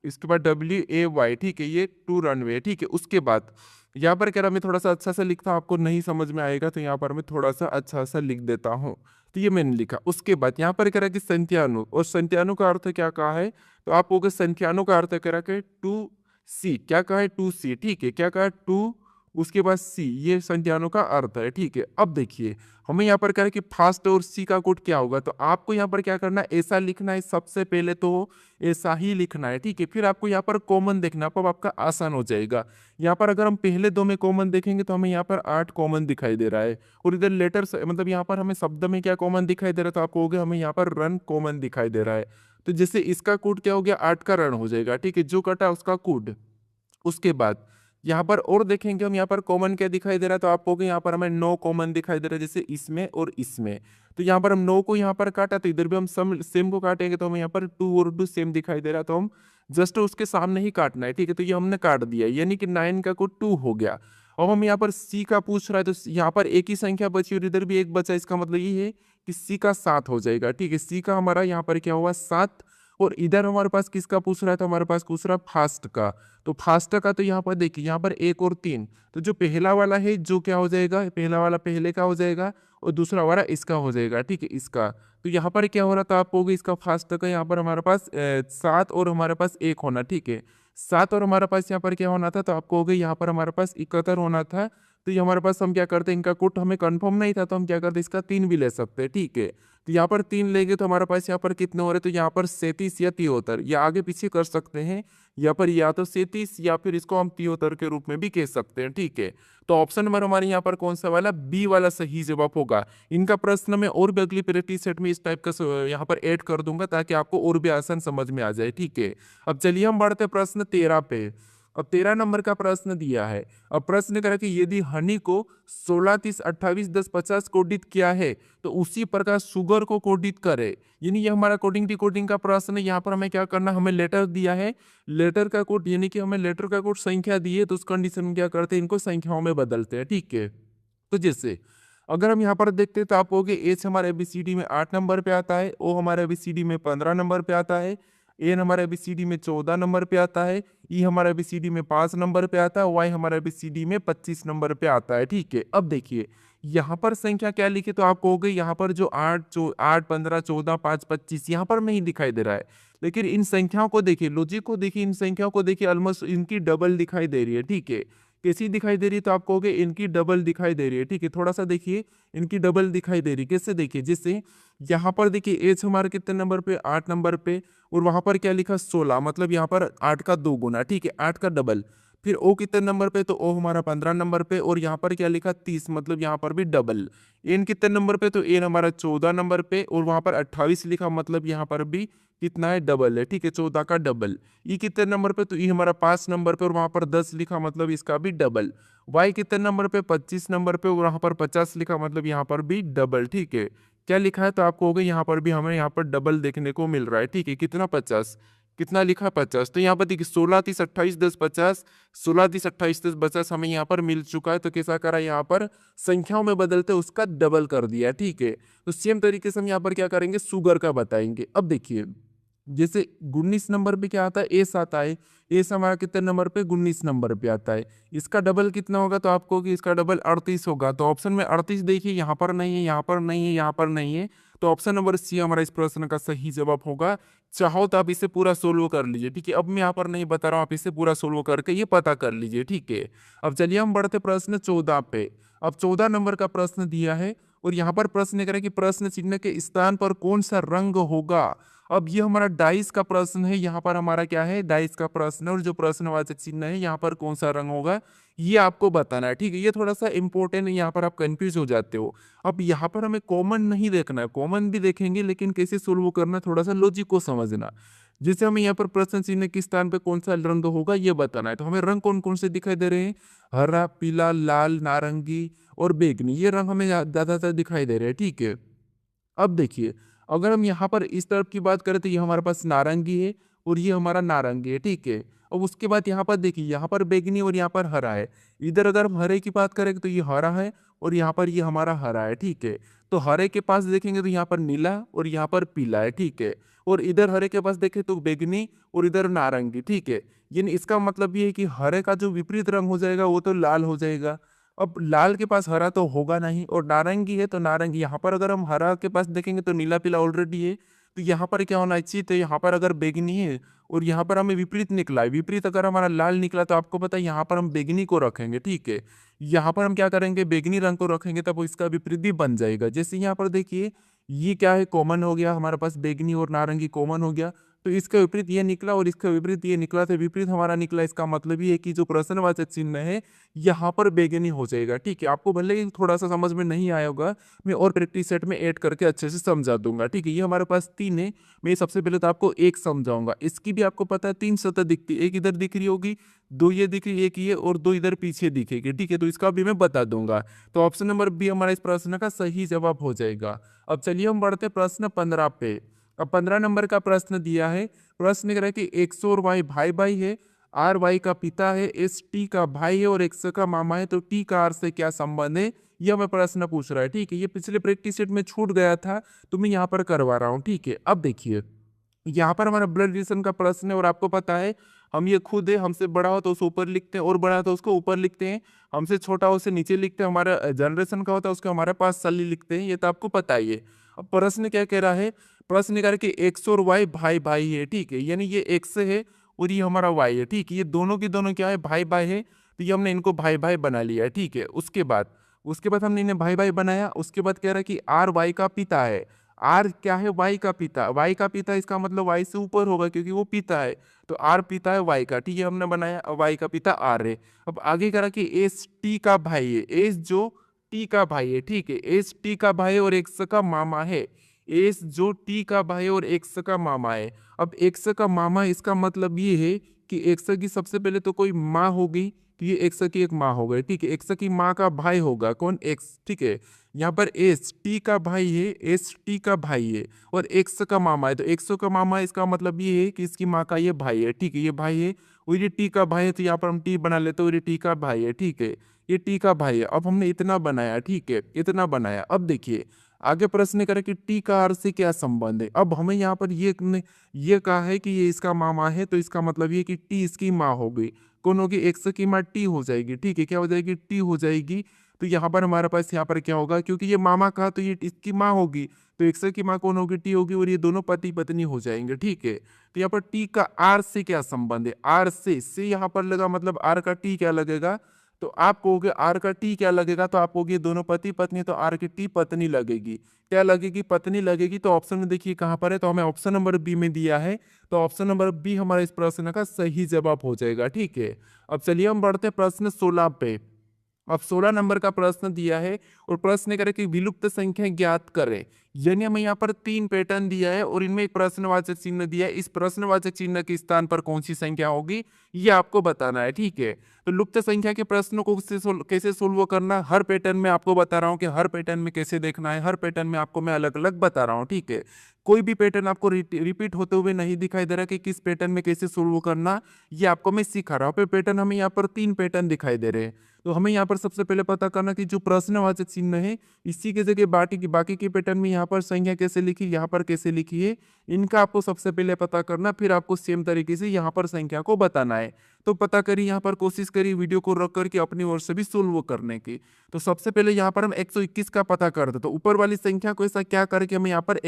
A: इसके बाद WAY। ठीक है, ये टू रनवे। ठीक है, उसके बाद यहाँ पर कह रहा मैं थोड़ा सा अच्छा सा लिखता हूँ, आपको नहीं समझ में आएगा तो यहाँ पर मैं थोड़ा सा अच्छा सा लिख देता हूँ। तो ये मैंने लिखा। उसके बाद यहाँ पर कह रहा कि संत्यानु, और संत्यानु का अर्थ क्या कहा है, तो आप लोग संत्यानु का अर्थ कह रहा है टू सी। क्या कहा है, टू सी। ठीक है, क्या कहा है, टू, उसके बाद सी, ये संत्यानु का अर्थ है। ठीक है, अब देखिए हमें यहाँ पर कह रहा है कि फास्ट और सी का कोड क्या होगा, तो आपको यहाँ पर क्या करना है, ऐसा लिखना है, सबसे पहले तो ऐसा ही लिखना है। ठीक है, फिर आपको यहाँ पर कॉमन देखना, अब आपका आसान हो जाएगा। यहाँ पर अगर हम पहले दो में कॉमन देखेंगे तो हमें यहाँ पर 8 कॉमन दिखाई दे रहा है, और इधर लेटर मतलब यहाँ पर हमें शब्द में क्या कॉमन दिखाई दे रहा है, तो आपको हो गया हमें यहाँ पर रन कॉमन दिखाई दे रहा है। तो जैसे इसका कोड क्या हो गया, 8 का रन हो जाएगा। ठीक है, जो कटा उसका कोड। उसके बाद यहाँ पर और देखेंगे हम, यहाँ पर कॉमन क्या दिखाई दे रहा है, तो आपको यहाँ पर हमें 9 कॉमन दिखाई दे रहा है, जैसे इसमें और इसमें। तो यहाँ पर हम 9 को यहाँ पर काटा, तो इधर भी हम सेम को काटेंगे, तो हमें यहाँ पर 2 और 2 सेम दिखाई दे रहा है, तो हम जस्ट उसके सामने ही काटना है। ठीक है, तो ये हमने काट दिया, यानी कि 9 का कोड 2 हो गया। अब हम यहाँ पर सी का पूछ रहा है, तो यहाँ पर एक ही संख्या बची और इधर भी एक बचा, इसका मतलब ये है कि सी का 7 हो जाएगा। ठीक है, सी का हमारा यहाँ पर क्या हुआ, 7, और इधर हमारे पास किसका पूछ रहा है, तो हमारे पास पूछ रहा है फास्ट का। तो फास्ट का तो यहाँ पर देखिए, यहाँ पर 1 और 3, तो जो पहला वाला है जो क्या हो जाएगा, पहला वाला पहले का हो जाएगा, और दूसरा वाला इसका हो जाएगा। ठीक है, इसका, तो यहाँ पर क्या हो रहा था, आप होगी इसका फास्ट का, यहाँ पर हमारे पास 7 और हमारे पास 1 होना। ठीक है, 7 और हमारे पास यहाँ पर क्या होना था, तो आपको हो गई यहाँ पर हमारे पास 71 होना था। तो ये हमारे पास हम क्या करते हैं, इनका कोट हमें कंफर्म नहीं था, तो हम क्या करते हैं, इसका 3 भी ले सकते हैं। ठीक है, तो यहाँ पर 3 लेंगे तो हमारे पास यहाँ पर कितने हो रहे, तो यहाँ पर 37 या 73, या आगे पीछे कर सकते हैं, यहाँ पर या तो 37 या फिर इसको हम 73 के रूप में भी कह सकते हैं। ठीक है, तो ऑप्शन नंबर हमारे यहाँ पर कौन सा वाला, बी वाला सही जवाब होगा। इनका प्रश्न मैं और भी अगली प्रैक्टिस सेट में इस टाइप का यहाँ पर ऐड कर दूंगा, ताकि आपको और भी आसान समझ में आ जाए। ठीक है, अब चलिए हम बढ़ते प्रश्न 13 पे। अब 13 नंबर का प्रश्न दिया है। अब प्रश्न करा कि यदि हनी को 16, 30, 28, 10, 50 कोडित किया है, तो उसी प्रकार शुगर को कोडित करे। यानी ये हमारा कोडिंग डिकोडिंग का प्रश्न है। यहाँ पर हमें क्या करना, हमें लेटर दिया है, लेटर का कोड, यानी कि हमें लेटर का कोड संख्या दी है, तो उस कंडीशन में क्या करते हैं, इनको संख्याओं में बदलते हैं। ठीक है, तो जैसे अगर हम यहाँ पर देखते हैं, तो आप कहोगे एच हमारे ABCD में 8 नंबर पे आता है, ओ हमारे ABCD में 15 नंबर पे आता है, एन हमारे ABCD में 14 नंबर पे आता है, ई हमारे ABCD में 5 नंबर पे आता है, वाई हमारे ABCD में 25 नंबर पे आता है। ठीक है, अब देखिए यहाँ पर संख्या क्या लिखी, तो आप कहोगे यहाँ पर जो 8, 15, 14, 5, 25 यहाँ पर नहीं दिखाई दे रहा है, लेकिन इन संख्याओं को देखिए, लॉजिक को देखिए, इन संख्याओं को देखिए, ऑलमोस्ट इनकी डबल दिखाई दे रही है। ठीक है, कैसी दिखाई दे रही है, तो आप कहोगे इनकी डबल दिखाई दे रही है। ठीक है, थोड़ा सा देखिए, इनकी डबल दिखाई दे रही है, कैसे देखिए, जैसे यहाँ पर देखिए एच हमारे कितने नंबर पे, 8 नंबर पे, और वहां पर क्या लिखा, 16, मतलब यहाँ पर 8 का 2 गुना। ठीक है, 8 का डबल। फिर ओ कितने नंबर पे, तो ओ हमारा 15 नंबर पे, और यहाँ पर क्या लिखा, 30, मतलब यहाँ पर भी डबल। एन कितने नंबर पे, तो एन हमारा 14 नंबर पे, और वहां पर 28 लिखा, मतलब यहाँ पर भी कितना है, डबल है। ठीक है, 14 का डबल। ई कितने नंबर पे, तो ई हमारा 5 नंबर पे, और वहां पर 10 लिखा, मतलब इसका भी डबल। वाई कितने नंबर पे, 25 नंबर पे, और वहां पर 50 लिखा, मतलब यहाँ पर भी डबल। ठीक है, क्या लिखा है, तो आपको हो गया यहाँ पर भी हमें यहाँ पर डबल देखने को मिल रहा है। ठीक है, कितना, 50। कितना लिखा 50। तो यहाँ पर देखिए 16 30 28 10 50, 16 30 28 10 50 हमें यहाँ पर मिल चुका है। तो कैसा करा, यहाँ पर संख्याओं में बदलते उसका डबल कर दिया, ठीक है। तो सेम तरीके से हम यहाँ पर क्या करेंगे, शुगर का बताएंगे। अब देखिए जैसे 19 नंबर पे क्या आता है, एस आता है। एस हमारा कितने नंबर पे, 19 नंबर पे आता है। इसका डबल कितना होगा, तो आपको कि इसका डबल 38 होगा। तो ऑप्शन में 38 देखिए, यहाँ पर नहीं है, यहाँ पर नहीं है, यहाँ पर नहीं है। तो ऑप्शन नंबर सी हमारा इस प्रश्न का सही जवाब होगा। चाहो तो आप इसे पूरा सोल्व कर लीजिए, ठीक है। अब मैं यहाँ पर नहीं बता रहा हूँ, आप इसे पूरा सोल्व करके ये पता कर लीजिए, ठीक है। अब चलिए हम बढ़ते प्रश्न 14 पे। अब 14 नंबर का प्रश्न दिया है और यहाँ पर प्रश्न करें कि प्रश्न चिन्ह के स्थान पर कौन सा रंग होगा। अब ये हमारा डाइस का प्रश्न है, यहाँ पर हमारा क्या है, डाइस का प्रश्न है। और जो प्रश्नवाचक चिन्ह है यहाँ पर कौन सा रंग होगा, ये आपको बताना है, ठीक है। ये थोड़ा सा इंपॉर्टेंट है, यहाँ पर आप कंफ्यूज हो जाते हो। अब यहाँ पर हमें कॉमन नहीं देखना है, कॉमन भी देखेंगे लेकिन कैसे सोल्व करना है, थोड़ा सा लॉजिक को समझना। जैसे हमें यहाँ पर प्रश्न चिन्ह के स्थान पे कौन सा रंग होगा ये बताना है। तो हमें रंग कौन कौन से दिखाई दे रहे हैं, हरा, पीला, लाल, नारंगी और बैंगनी, ये रंग हमें ज्यादातर दिखाई दे रहे हैं, ठीक है। अब देखिए अगर हम यहाँ पर इस तरफ की बात करें तो ये हमारे पास नारंगी है और ये हमारा नारंगी है, ठीक है। अब उसके बाद यहाँ पर देखिए, यहाँ पर बैंगनी और यहाँ पर हरा है। इधर अगर हम हरे की बात करें तो ये हरा है और यहाँ पर ये हमारा हरा है, ठीक है। तो हरे के पास देखेंगे तो यहाँ पर नीला और यहाँ पर पीला है, ठीक है। और इधर हरे के पास देखें तो बैंगनी और इधर नारंगी, ठीक है। यानी इसका मतलब ये है कि हरे का जो विपरीत रंग हो जाएगा वो तो लाल हो जाएगा। अब लाल के पास हरा तो होगा नहीं और नारंगी है तो नारंगी। यहाँ पर अगर हम हरा के पास देखेंगे तो नीला पीला ऑलरेडी है। तो यहाँ पर क्या होना चाहिए, तो यहाँ पर अगर बैंगनी है और यहाँ पर हमें विपरीत निकला है, विपरीत अगर हमारा लाल निकला तो आपको पता है यहाँ पर हम बैंगनी को रखेंगे, ठीक है। यहाँ पर हम क्या करेंगे, बैंगनी रंग को रखेंगे तब इसका विपरीत भी बन जाएगा। जैसे यहाँ पर देखिए ये क्या है, कॉमन हो गया हमारे पास, बैंगनी और नारंगी कॉमन हो गया। तो इसका विपरीत ये निकला और इसका विपरीत ये निकला, तो विपरीत हमारा निकला। इसका मतलब ये है कि जो प्रश्नवाचक चिन्ह है यहाँ पर बैंगनी हो जाएगा, ठीक है। आपको भले ही थोड़ा सा समझ में नहीं आया होगा, मैं और प्रैक्टिस सेट में ऐड करके अच्छे से समझा दूंगा, ठीक है। ये हमारे पास 3 है, मैं सबसे पहले तो आपको एक समझाऊंगा। इसकी भी आपको पता है 3 सतह दिखती है, एक इधर दिख रही होगी, 2 ये दिख रही है, एक ये और 2 इधर पीछे दिखेगी, ठीक है। तो इसका भी मैं बता दूंगा। तो ऑप्शन नंबर बी हमारा इस प्रश्न का सही जवाब हो जाएगा। अब चलिए हम बढ़ते प्रश्न 15 पे। अब 15 नंबर का प्रश्न दिया है। प्रश्न कह रहा है कि एक्स और वाई भाई भाई है, आर वाई का पिता है, एस टी का भाई है और एक्स का मामा है। तो टी का आर से क्या संबंध है, यह हमें प्रश्न पूछ रहा है, ठीक है। ये पिछले प्रैक्टिस सेट में छूट गया था तो मैं यहाँ पर करवा रहा हूँ, ठीक है। अब देखिए यहाँ पर हमारा ब्लड रिलेशन का प्रश्न है और आपको पता है हम ये खुद है, हमसे बड़ा हो तो उसे ऊपर लिखते हैं और बड़ा हो तो उसको ऊपर लिखते हैं, हमसे छोटा हो उसे नीचे लिखते हैं, हमारा जनरेशन का होता है उसको हमारे पास सली लिखते हैं, ये तो आपको पता ही है। अब प्रश्न क्या कह रहा है, प्रश्न कह रहा है कि एक्स और वाई भाई भाई है, ठीक है। यानी ये एक्स है और ये हमारा वाई है, ठीक है। ये दोनों की दोनों क्या है, भाई भाई है। तो ये हमने इनको भाई भाई बना लिया है, ठीक है। उसके बाद हमने इन्हें भाई भाई बनाया। उसके बाद कह रहा है कि आर वाई का पिता है। आर क्या है, वाई का पिता। वाई का पिता इसका मतलब वाई से ऊपर होगा क्योंकि वो पिता है। तो आर पिता है वाई का, ठीक है, हमने बनाया। वाई का पिता आर है। अब आगे करा कि एस टी का भाई है, एस जो टी का भाई है, ठीक है। एस टी का भाई और एक्स का मामा है। एस जो टी का भाई और एक्स का मामा है। अब एक्स का मामा, इसका मतलब ये है कि एक्स की सबसे पहले तो कोई माँ होगी, तो ये एक्स की एक माँ हो गई, ठीक है। एक्स की माँ का भाई होगा कौन, एक्स, ठीक है। यहाँ पर एस टी का भाई है, एस टी का भाई है और एक्स का मामा है। तो एक्स का मामा इसका मतलब ये है कि इसकी माँ का ये भाई है, ठीक है, ये भाई है। और ये टी का भाई है तो यहाँ पर हम टी बना लेते हैं और ये टी का भाई है, ठीक है। ये टी का भाई है। अब हमने इतना बनाया, ठीक है, इतना बनाया। अब देखिए आगे प्रश्न करें कि टी का आर से क्या संबंध है। अब हमें यहाँ पर ये कहा है कि ये इसका मामा है, तो इसका मतलब ये कि टी इसकी माँ होगी। कौन होगी, एक्स की माँ टी हो जाएगी, ठीक है। क्या हो जाएगी, टी हो जाएगी। तो यहाँ पर हमारे पास यहाँ पर क्या होगा, क्योंकि ये मामा कहा तो ये इसकी माँ होगी, तो एक्स की माँ कौन होगी, टी होगी और ये दोनों पति पत्नी हो जाएंगे, ठीक है। तो यहाँ पर टी का आर से क्या संबंध है, आर से यहाँ पर लगा मतलब आर का टी क्या लगेगा, तो आप कहोगे आर का टी क्या लगेगा, तो आप कहोगे दोनों पति पत्नी, तो आर की टी पत्नी लगेगी, क्या लगेगी, पत्नी लगेगी। तो ऑप्शन में देखिए कहाँ पर है, तो हमें ऑप्शन नंबर बी में दिया है। तो ऑप्शन नंबर बी हमारे इस प्रश्न का सही जवाब हो जाएगा, ठीक है। अब चलिए हम बढ़ते हैं प्रश्न 16 पे। अब 16 नंबर का प्रश्न दिया है और प्रश्न करें कि विलुप्त संख्या ज्ञात करें। यानी हमें यहाँ पर 3 पैटर्न दिया है और इनमें एक प्रश्नवाचक चिन्ह दिया है। इस प्रश्नवाचक चिन्ह के स्थान पर कौन सी संख्या होगी ये आपको बताना है, ठीक है। तो लुप्त संख्या के प्रश्नों को कैसे सोल्व करना, हर पैटर्न में आपको बता रहा हूँ कि हर पैटर्न में कैसे देखना है, हर पैटर्न में आपको मैं अलग अलग बता रहा हूँ, ठीक है। कोई भी पैटर्न आपको रिपीट होते हुए नहीं दिखाई दे रहा कि किस पैटर्न में कैसे सोल्व करना, ये आपको मैं सिखा रहा हूँ। पे पैटर्न हमें यहाँ पर 3 पैटर्न दिखाई दे रहे हैं। तो हमें यहाँ पर सबसे पहले पता करना कि जो प्रश्नवाचक चिन्ह है इसी के जगह बाकी के पैटर्न में यहाँ पर संख्या कैसे लिखी, यहाँ पर कैसे लिखी है, इनका आपको सबसे पहले पता करना, फिर आपको सेम तरीके से यहाँ पर संख्या को बताना है। तो पता करिए, यहाँ पर कोशिश करिए वीडियो को रख करके अपनी ओर से भी सोल्व करने की। तो सबसे पहले यहाँ पर हम 121 का पता करते, तो ऊपर वाली संख्या को ऐसा क्या करके हमें यहाँ पर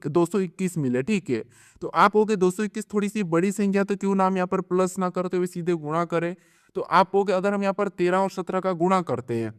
A: 221 मिले, ठीक है। तो आप हो गए 221 थोड़ी सी बड़ी संख्या, तो क्यों ना हम यहाँ पर प्लस ना करते हुए सीधे गुणा करें। तो आप हो गए, अगर हम यहाँ पर 13 और 17 का गुणा करते हैं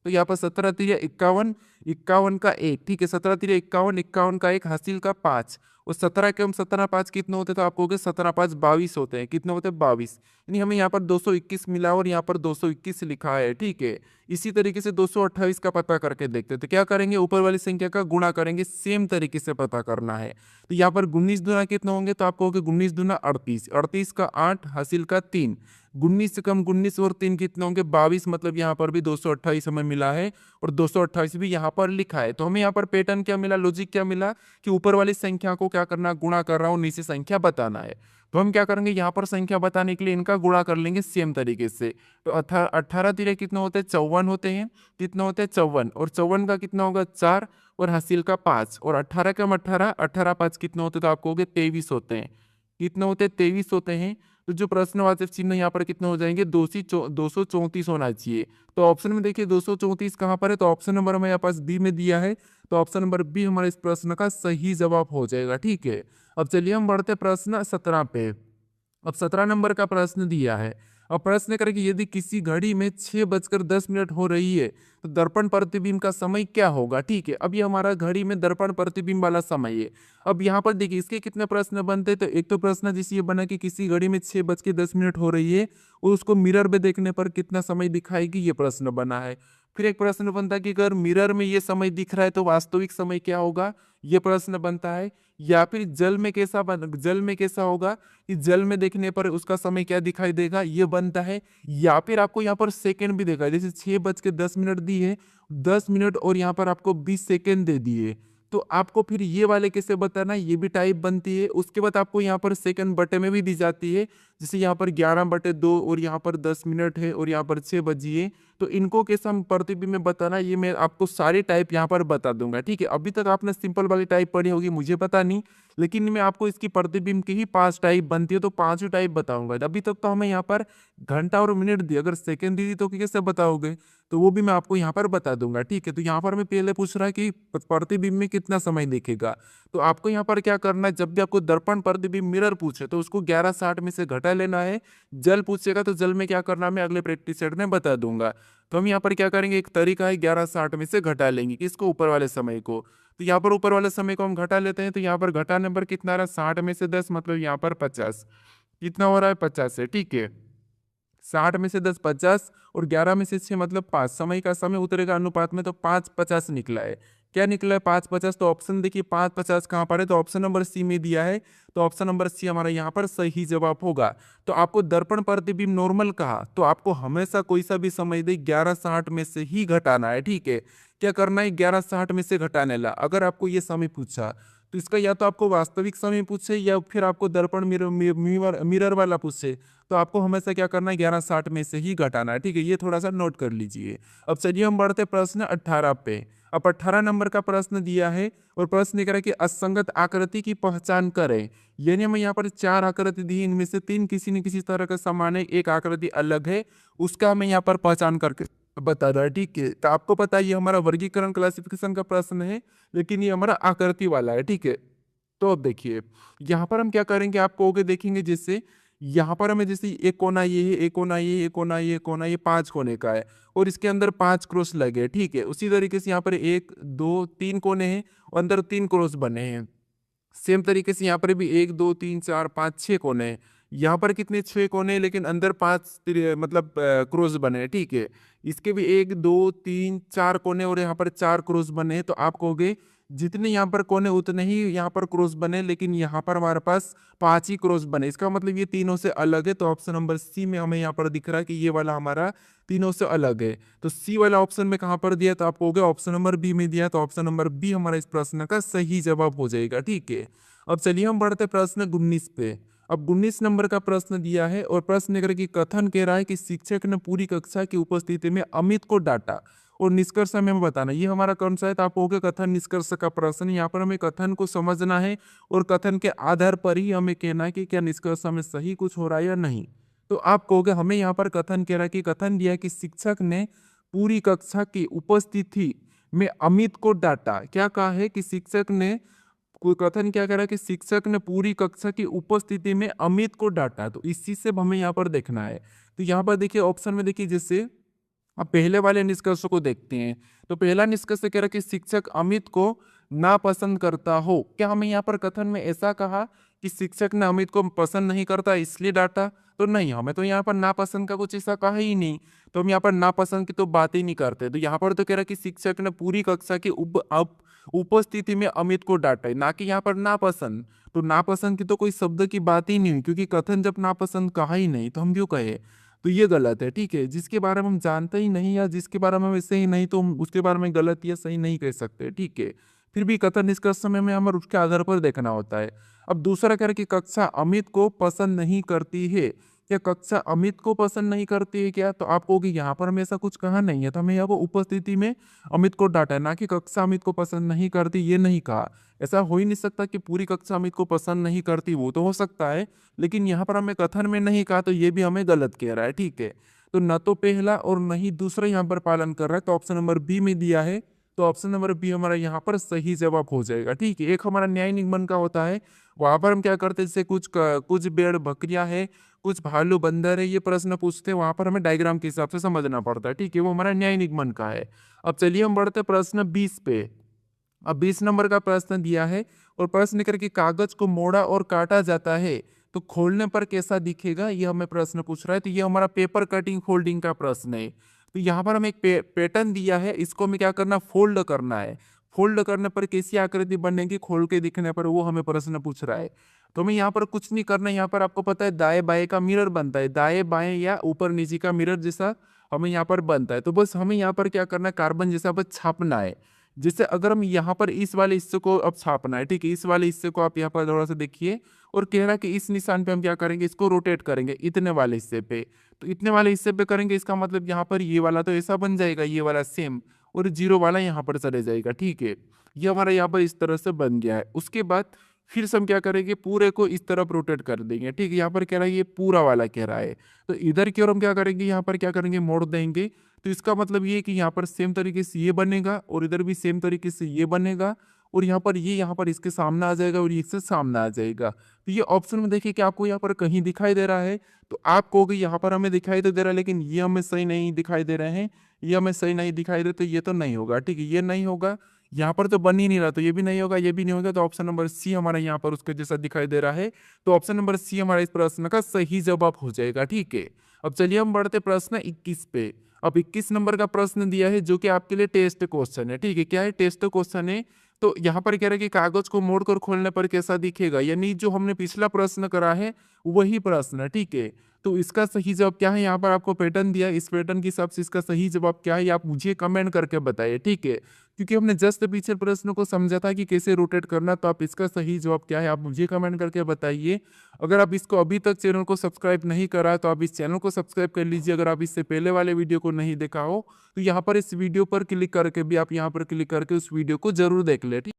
A: तो यहाँ पर 17 3 51, 51 का 1, ठीक है। 17 3 51, 51 का 1, हासिल का 5, और 17 के हम 17 5 कितने होते हैं, तो आपको हो गए 17 5 22 होते हैं। कितने होते हैं, 22। यानी हमें यहाँ पर 221 मिला और यहाँ पर 221 लिखा है, ठीक है। इसी तरीके से 228 का पता करके देखते हैं। तो क्या करेंगे, ऊपर वाली संख्या का गुणा करेंगे, सेम तरीके से पता करना है। तो यहाँ पर 19 दूना कितना होंगे, तो आपको हो गए 19 दूना 38, 38 का 8, हासिल का 3, 19 से कम 19 और 3 कितने होंगे, 22। मतलब यहाँ पर भी 228 हमें मिला है और 228 भी यहाँ पर लिखा है। तो हमें यहाँ पर पैटर्न क्या मिला, लॉजिक क्या मिला कि ऊपर वाली संख्या को क्या करना, गुणा कर रहा हूँ, नीचे संख्या बताना है। तो हम क्या करेंगे, यहाँ पर संख्या बताने के लिए इनका गुणा कर लेंगे सेम तरीके से। तो 18 तिरे कितने होते हैं, 54 होते हैं। कितना होते हैं, 54, और 54 का कितना होगा, 4, और हासिल का 5, और 18 का 18, 18 5 कितने होते हैं, तो आपको हो गए 23 होते हैं। कितने होते हैं, 23 होते हैं। तो जो प्रश्नवाचक चिन्ह यहाँ पर कितने हो जाएंगे, 234 होना चाहिए। तो ऑप्शन में देखिए 234 कहाँ पर है, तो ऑप्शन नंबर हमें यहाँ पास बी में दिया है। तो ऑप्शन नंबर बी हमारे इस प्रश्न का सही जवाब हो जाएगा, ठीक है। अब चलिए हम बढ़ते प्रश्न 17 पे। अब 17 नंबर का प्रश्न दिया है। अब प्रश्न करें कि यदि किसी घड़ी में 6:10 हो रही है तो दर्पण प्रतिबिंब का समय क्या होगा, ठीक है। अब ये हमारा घड़ी में दर्पण प्रतिबिंब वाला समय है। अब यहाँ पर देखिए इसके कितने प्रश्न बनते हैं। तो एक तो प्रश्न जिस ये बना कि किसी घड़ी में 6:10 हो रही है और उसको मिरर में देखने पर कितना समय दिखाएगी, ये प्रश्न बना है। फिर एक प्रश्न बनता है कि अगर मिरर में ये समय दिख रहा है तो वास्तविक समय क्या होगा, ये प्रश्न बनता है। या फिर जल में कैसा होगा कि जल में देखने पर उसका समय क्या दिखाई देगा, ये बनता है। या फिर आपको यहाँ पर सेकंड भी देखा है, जैसे 6:10 दी है, 10 मिनट और यहाँ पर आपको 20 सेकंड दे दिए, तो आपको फिर ये वाले कैसे बताना, ये भी टाइप बनती है। उसके बाद आपको यहाँ पर सेकंड बटे में भी दी जाती है, जैसे यहाँ पर 11/2 और यहाँ पर 10 मिनट है और यहाँ पर 6 बजिए। तो इनको कैसे हम प्रतिबिंब में बताना, ये मैं आपको सारी टाइप यहाँ पर बता दूंगा, ठीक है। अभी तक आपने सिंपल वाली टाइप पढ़ी होगी, मुझे पता नहीं, लेकिन मैं आपको इसकी प्रतिबिंब की ही 5 टाइप बनती है, तो 5 टाइप बताऊंगा। अभी तक तो हमें यहाँ पर घंटा और मिनट दी, अगर सेकंड दी तो कैसे बताओगे, तो वो भी मैं आपको यहाँ पर बता दूंगा, ठीक है। तो यहाँ पर मैं पहले पूछ रहा है कि प्रतिबिंब में कितना समय दिखेगा। तो आपको यहाँ पर क्या करना है, जब भी आपको दर्पण प्रतिबिंब मिरर पूछे तो उसको 11:60 में से घटा लेना है। जल पूछेगा तो जल में क्या करना है, मैं अगले प्रैक्टिस सेट में बता दूंगा। तो हम यहाँ पर क्या करेंगे, एक तरीका है 11:60 में से घटा लेंगे, किसको, ऊपर वाले समय को। तो यहाँ पर ऊपर वाले समय को हम घटा लेते हैं, तो यहाँ पर घटा नंबर कितना रहा, 60 में से 10, मतलब यहाँ पर 50। कितना हो रहा है, 50 है, ठीक है। 60 में से 10 50 और 11 में से 6 मतलब 5, समय का समय उतरेगा अनुपात में, तो 5:50 निकला है। क्या निकला है, 5:50। तो ऑप्शन देखिए 5:50 कहाँ पर है, तो ऑप्शन नंबर सी में दिया है। तो ऑप्शन नंबर सी हमारा यहाँ पर सही जवाब होगा। तो आपको दर्पण प्रतिबिंब नॉर्मल कहा, तो आपको हमेशा कोई सा भी समय दे 11:60 में से ही घटाना है, ठीक है। क्या करना है, 11:60 में से घटाने ला। अगर आपको ये समय पूछा तो इसका या तो आपको वास्तविक समय पूछे या फिर आपको दर्पण मिरर वाला पूछे, तो आपको हमेशा क्या करना है, 11:60 में से ही घटाना है, ठीक है। ये थोड़ा सा नोट कर लीजिए। अब चलिए हम बढ़ते प्रश्न 18 पे। अब 18 नंबर का प्रश्न दिया है और प्रश्न कह रहा है कि असंगत आकृति की पहचान करें। यानी हमें यहाँ पर 4 आकृति दी, इनमें से 3 किसी न किसी तरह का समान है, एक आकृति अलग है, उसका हमें यहाँ पर पहचान करके बता रहा है, ठीक है। तो आपको पता है ये हमारा वर्गीकरण क्लासिफिकेशन का प्रश्न है, लेकिन ये हमारा आकृति वाला है, ठीक है। तो अब देखिए यहाँ पर हम क्या करेंगे, आप कहोगे देखेंगे, जैसे यहाँ पर हमें जैसे एक कोना ये है, एक कोना ये, एक कोना ये, कोना ये 5 कोने का है और इसके अंदर 5 क्रॉस लगे, ठीक है। उसी तरीके से यहाँ पर 1 2 3 कोने हैं और अंदर 3 क्रॉस बने हैं। सेम तरीके से यहाँ पर भी 1 2 3 4 5 6 कोने हैं। यहाँ पर कितने 6 कोने हैं, लेकिन अंदर 5 मतलब क्रॉस बने हैं, ठीक है। इसके भी 1 2 3 4 कोने और यहाँ पर 4 क्रॉस बने हैं। तो आप कहोगे जितने यहाँ पर कोने उतने ही यहाँ पर क्रॉस बने, लेकिन यहाँ पर हमारे पास 5 ही क्रॉस बने। इसका मतलब ये तीनों से अलग है। तो ऑप्शन नंबर सी में हमें यहाँ पर दिख रहा है कि ये वाला हमारा तीनों से अलग है। तो सी वाला ऑप्शन में कहाँ पर दिया, तो आपको हो गया ऑप्शन नंबर बी में दिया, तो ऑप्शन नंबर बी हमारा इस प्रश्न का सही जवाब हो जाएगा। ठीक है, अब चलिए हम बढ़ते प्रश्न 19 पे। अब 19 नंबर का प्रश्न दिया है और प्रश्न करके कथन कह रहा है कि शिक्षक ने पूरी कक्षा की उपस्थिति में अमित को डांटा और निष्कर्ष हमें बताना। ये हमारा कौन सा है, तो आप हो गया कथन निष्कर्ष का प्रश्न। यहाँ पर हमें कथन को समझना है और कथन के आधार पर ही हमें कहना है कि क्या निष्कर्ष हमें सही कुछ हो रहा है या नहीं। तो आप कहोगे हमें यहाँ पर कथन कह रहा है कि कथन दिया है कि शिक्षक ने पूरी कक्षा की उपस्थिति में अमित को डांटा। क्या कहा है कि शिक्षक ने, कोई कथन क्या कह रहा है कि शिक्षक ने पूरी कक्षा की उपस्थिति में अमित को डांटा। तो इस चीज से हमें यहाँ पर देखना है। तो यहाँ पर देखिए ऑप्शन में देखिए, जैसे अब पहले वाले निष्कर्ष को देखते हैं। तो पहला निष्कर्ष कह रहा है कि शिक्षक अमित को नापसंद करता हो। क्या हमें यहाँ पर कथन में ऐसा कहा कि शिक्षक ने अमित को पसंद नहीं करता इसलिए डांटा? तो नहीं, हमें तो यहाँ पर नापसंद का कुछ ऐसा कहा ही नहीं। तो हम यहाँ पर नापसंद की तो बात ही नहीं करते। तो यहाँ पर तो कह रहा है कि शिक्षक ने पूरी कक्षा की उपस्थिति में अमित को डांटा है, ना कि यहाँ पर नापसंद। तो नापसंद की तो कोई शब्द की बात ही नहीं हुई, क्योंकि कथन जब नापसंद कहा ही नहीं तो हम क्यों कहे। तो ये गलत है। ठीक है, जिसके बारे में हम जानते ही नहीं या जिसके बारे में वैसे ही नहीं, तो हम उसके बारे में गलत या सही नहीं कह सकते। ठीक है, फिर भी कथन निष्कर्ष समय में हमें उसके आधार पर देखना होता है। अब दूसरा कह रहा है कि कक्षा अमित को पसंद नहीं करती है। क्या कक्षा अमित को पसंद नहीं करती है क्या? तो आप कहोगे यहाँ पर हमें ऐसा कुछ कहा नहीं है, तो हमें यहाँ पर उपस्थिति में अमित को डांटा है, ना कि कक्षा अमित को पसंद नहीं करती ये नहीं कहा। ऐसा हो ही नहीं सकता कि पूरी कक्षा अमित को पसंद नहीं करती, वो तो हो सकता है, लेकिन यहाँ पर हमें कथन में नहीं कहा, तो ये भी हमें गलत कह रहा है। ठीक है, तो न तो पहला और न ही दूसरा यहाँ पर पालन कर रहा है, तो ऑप्शन नंबर बी में दिया है, तो ऑप्शन नंबर बी हमारा यहाँ पर सही जवाब हो जाएगा। ठीक है, एक हमारा न्याय निगमन का होता है, वहां पर हम क्या करते हैं, जैसे कुछ भेड़ बकरियां है, कुछ भालू बंदर है, ये प्रश्न पूछते हैं, वहां पर हमें डायग्राम के हिसाब से समझना पड़ता है। ठीक है, वो हमारा न्याय निगमन का है। अब चलिए हम बढ़ते प्रश्न 20 पे। अब 20 नंबर का प्रश्न दिया है और प्रश्न करके कागज को मोड़ा और काटा जाता है तो खोलने पर कैसा दिखेगा, ये हमें प्रश्न पूछ रहा है। तो ये हमारा पेपर कटिंग फोल्डिंग का प्रश्न है। तो यहाँ पर हमें एक पैटर्न दिया है, इसको हमें क्या करना, फोल्ड करना है। फोल्ड करने पर कैसी आकृति बनेगी खोल के दिखने पर, वो हमें प्रश्न पूछ रहा है। तो हमें यहाँ पर कुछ नहीं करना है। यहाँ पर आपको पता है दाएं बाएं का मिरर बनता है, दाएं बाएं या ऊपर नीचे का मिरर जैसा हमें यहाँ पर बनता है। तो बस हमें यहाँ पर क्या करना है, कार्बन जैसा बस छापना है। जैसे अगर हम यहाँ पर इस वाले हिस्से को अब छापना है, ठीक है, इस वाले हिस्से को आप यहाँ पर थोड़ा सा देखिए और कह रहा है कि इस निशान पे हम क्या करेंगे, इसको रोटेट करेंगे इतने वाले हिस्से पे। तो इतने वाले हिस्से पे करेंगे, इसका मतलब यहाँ पर ये वाला तो ऐसा बन जाएगा, ये वाला सेम, और जीरो वाला यहाँ पर चले जाएगा। ठीक है, ये हमारा यहाँ पर इस तरह से बन गया है। उसके बाद फिर से हम क्या करेंगे, पूरे को इस तरफ रोटेट कर देंगे। ठीक है, यहाँ पर कह रहा है ये पूरा वाला कह रहा है, तो इधर की ओर हम क्या करेंगे, यहाँ पर क्या करेंगे, मोड़ देंगे। तो इसका मतलब ये है कि यहाँ पर सेम तरीके से ये बनेगा और इधर भी सेम तरीके से ये बनेगा, और यहाँ पर ये यहाँ पर इसके सामने आ जाएगा और ये इससे सामने आ जाएगा। तो ये ऑप्शन में देखिए कि आपको यहाँ पर कहीं दिखाई दे रहा है, तो आप कहोगे यहाँ पर हमें दिखाई तो दे रहा है, लेकिन ये हमें सही नहीं दिखाई दे रहे हैं, ये हमें सही नहीं दिखाई दे, तो ये तो नहीं होगा। ठीक है, ये नहीं होगा, यहाँ पर तो बन ही नहीं रहा, तो ये भी नहीं होगा, ये भी नहीं होगा। तो ऑप्शन नंबर सी हमारा यहाँ पर उसके जैसा दिखाई दे रहा है, तो ऑप्शन नंबर सी हमारा इस प्रश्न का सही जवाब हो जाएगा। ठीक है, अब चलिए हम बढ़ते प्रश्न 21 पे। अब 21 नंबर का प्रश्न दिया है जो कि आपके लिए टेस्ट क्वेश्चन है। ठीक है, क्या है, टेस्ट क्वेश्चन है। तो यहाँ पर कह रहा है कि कागज को मोड़कर खोलने पर कैसा दिखेगा, यानी जो हमने पिछला प्रश्न करा है वही प्रश्न है। ठीक है, तो इसका सही जवाब क्या है, यहाँ पर आपको पैटर्न दिया, इस पैटर्न के हिसाब से इसका सही जवाब क्या है आप मुझे कमेंट करके बताइए। ठीक है, क्योंकि हमने जस्ट पीछे प्रश्न को समझा था कि कैसे रोटेट करना, तो आप इसका सही जवाब क्या है आप मुझे कमेंट करके बताइए। अगर आप इसको अभी तक चैनल को सब्सक्राइब नहीं करा तो आप इस चैनल को सब्सक्राइब कर लीजिए। अगर आप इससे पहले वाले वीडियो को नहीं देखा हो तो यहाँ पर इस वीडियो पर क्लिक करके भी आप यहाँ पर क्लिक करके उस वीडियो को जरूर देख ले। ठीक।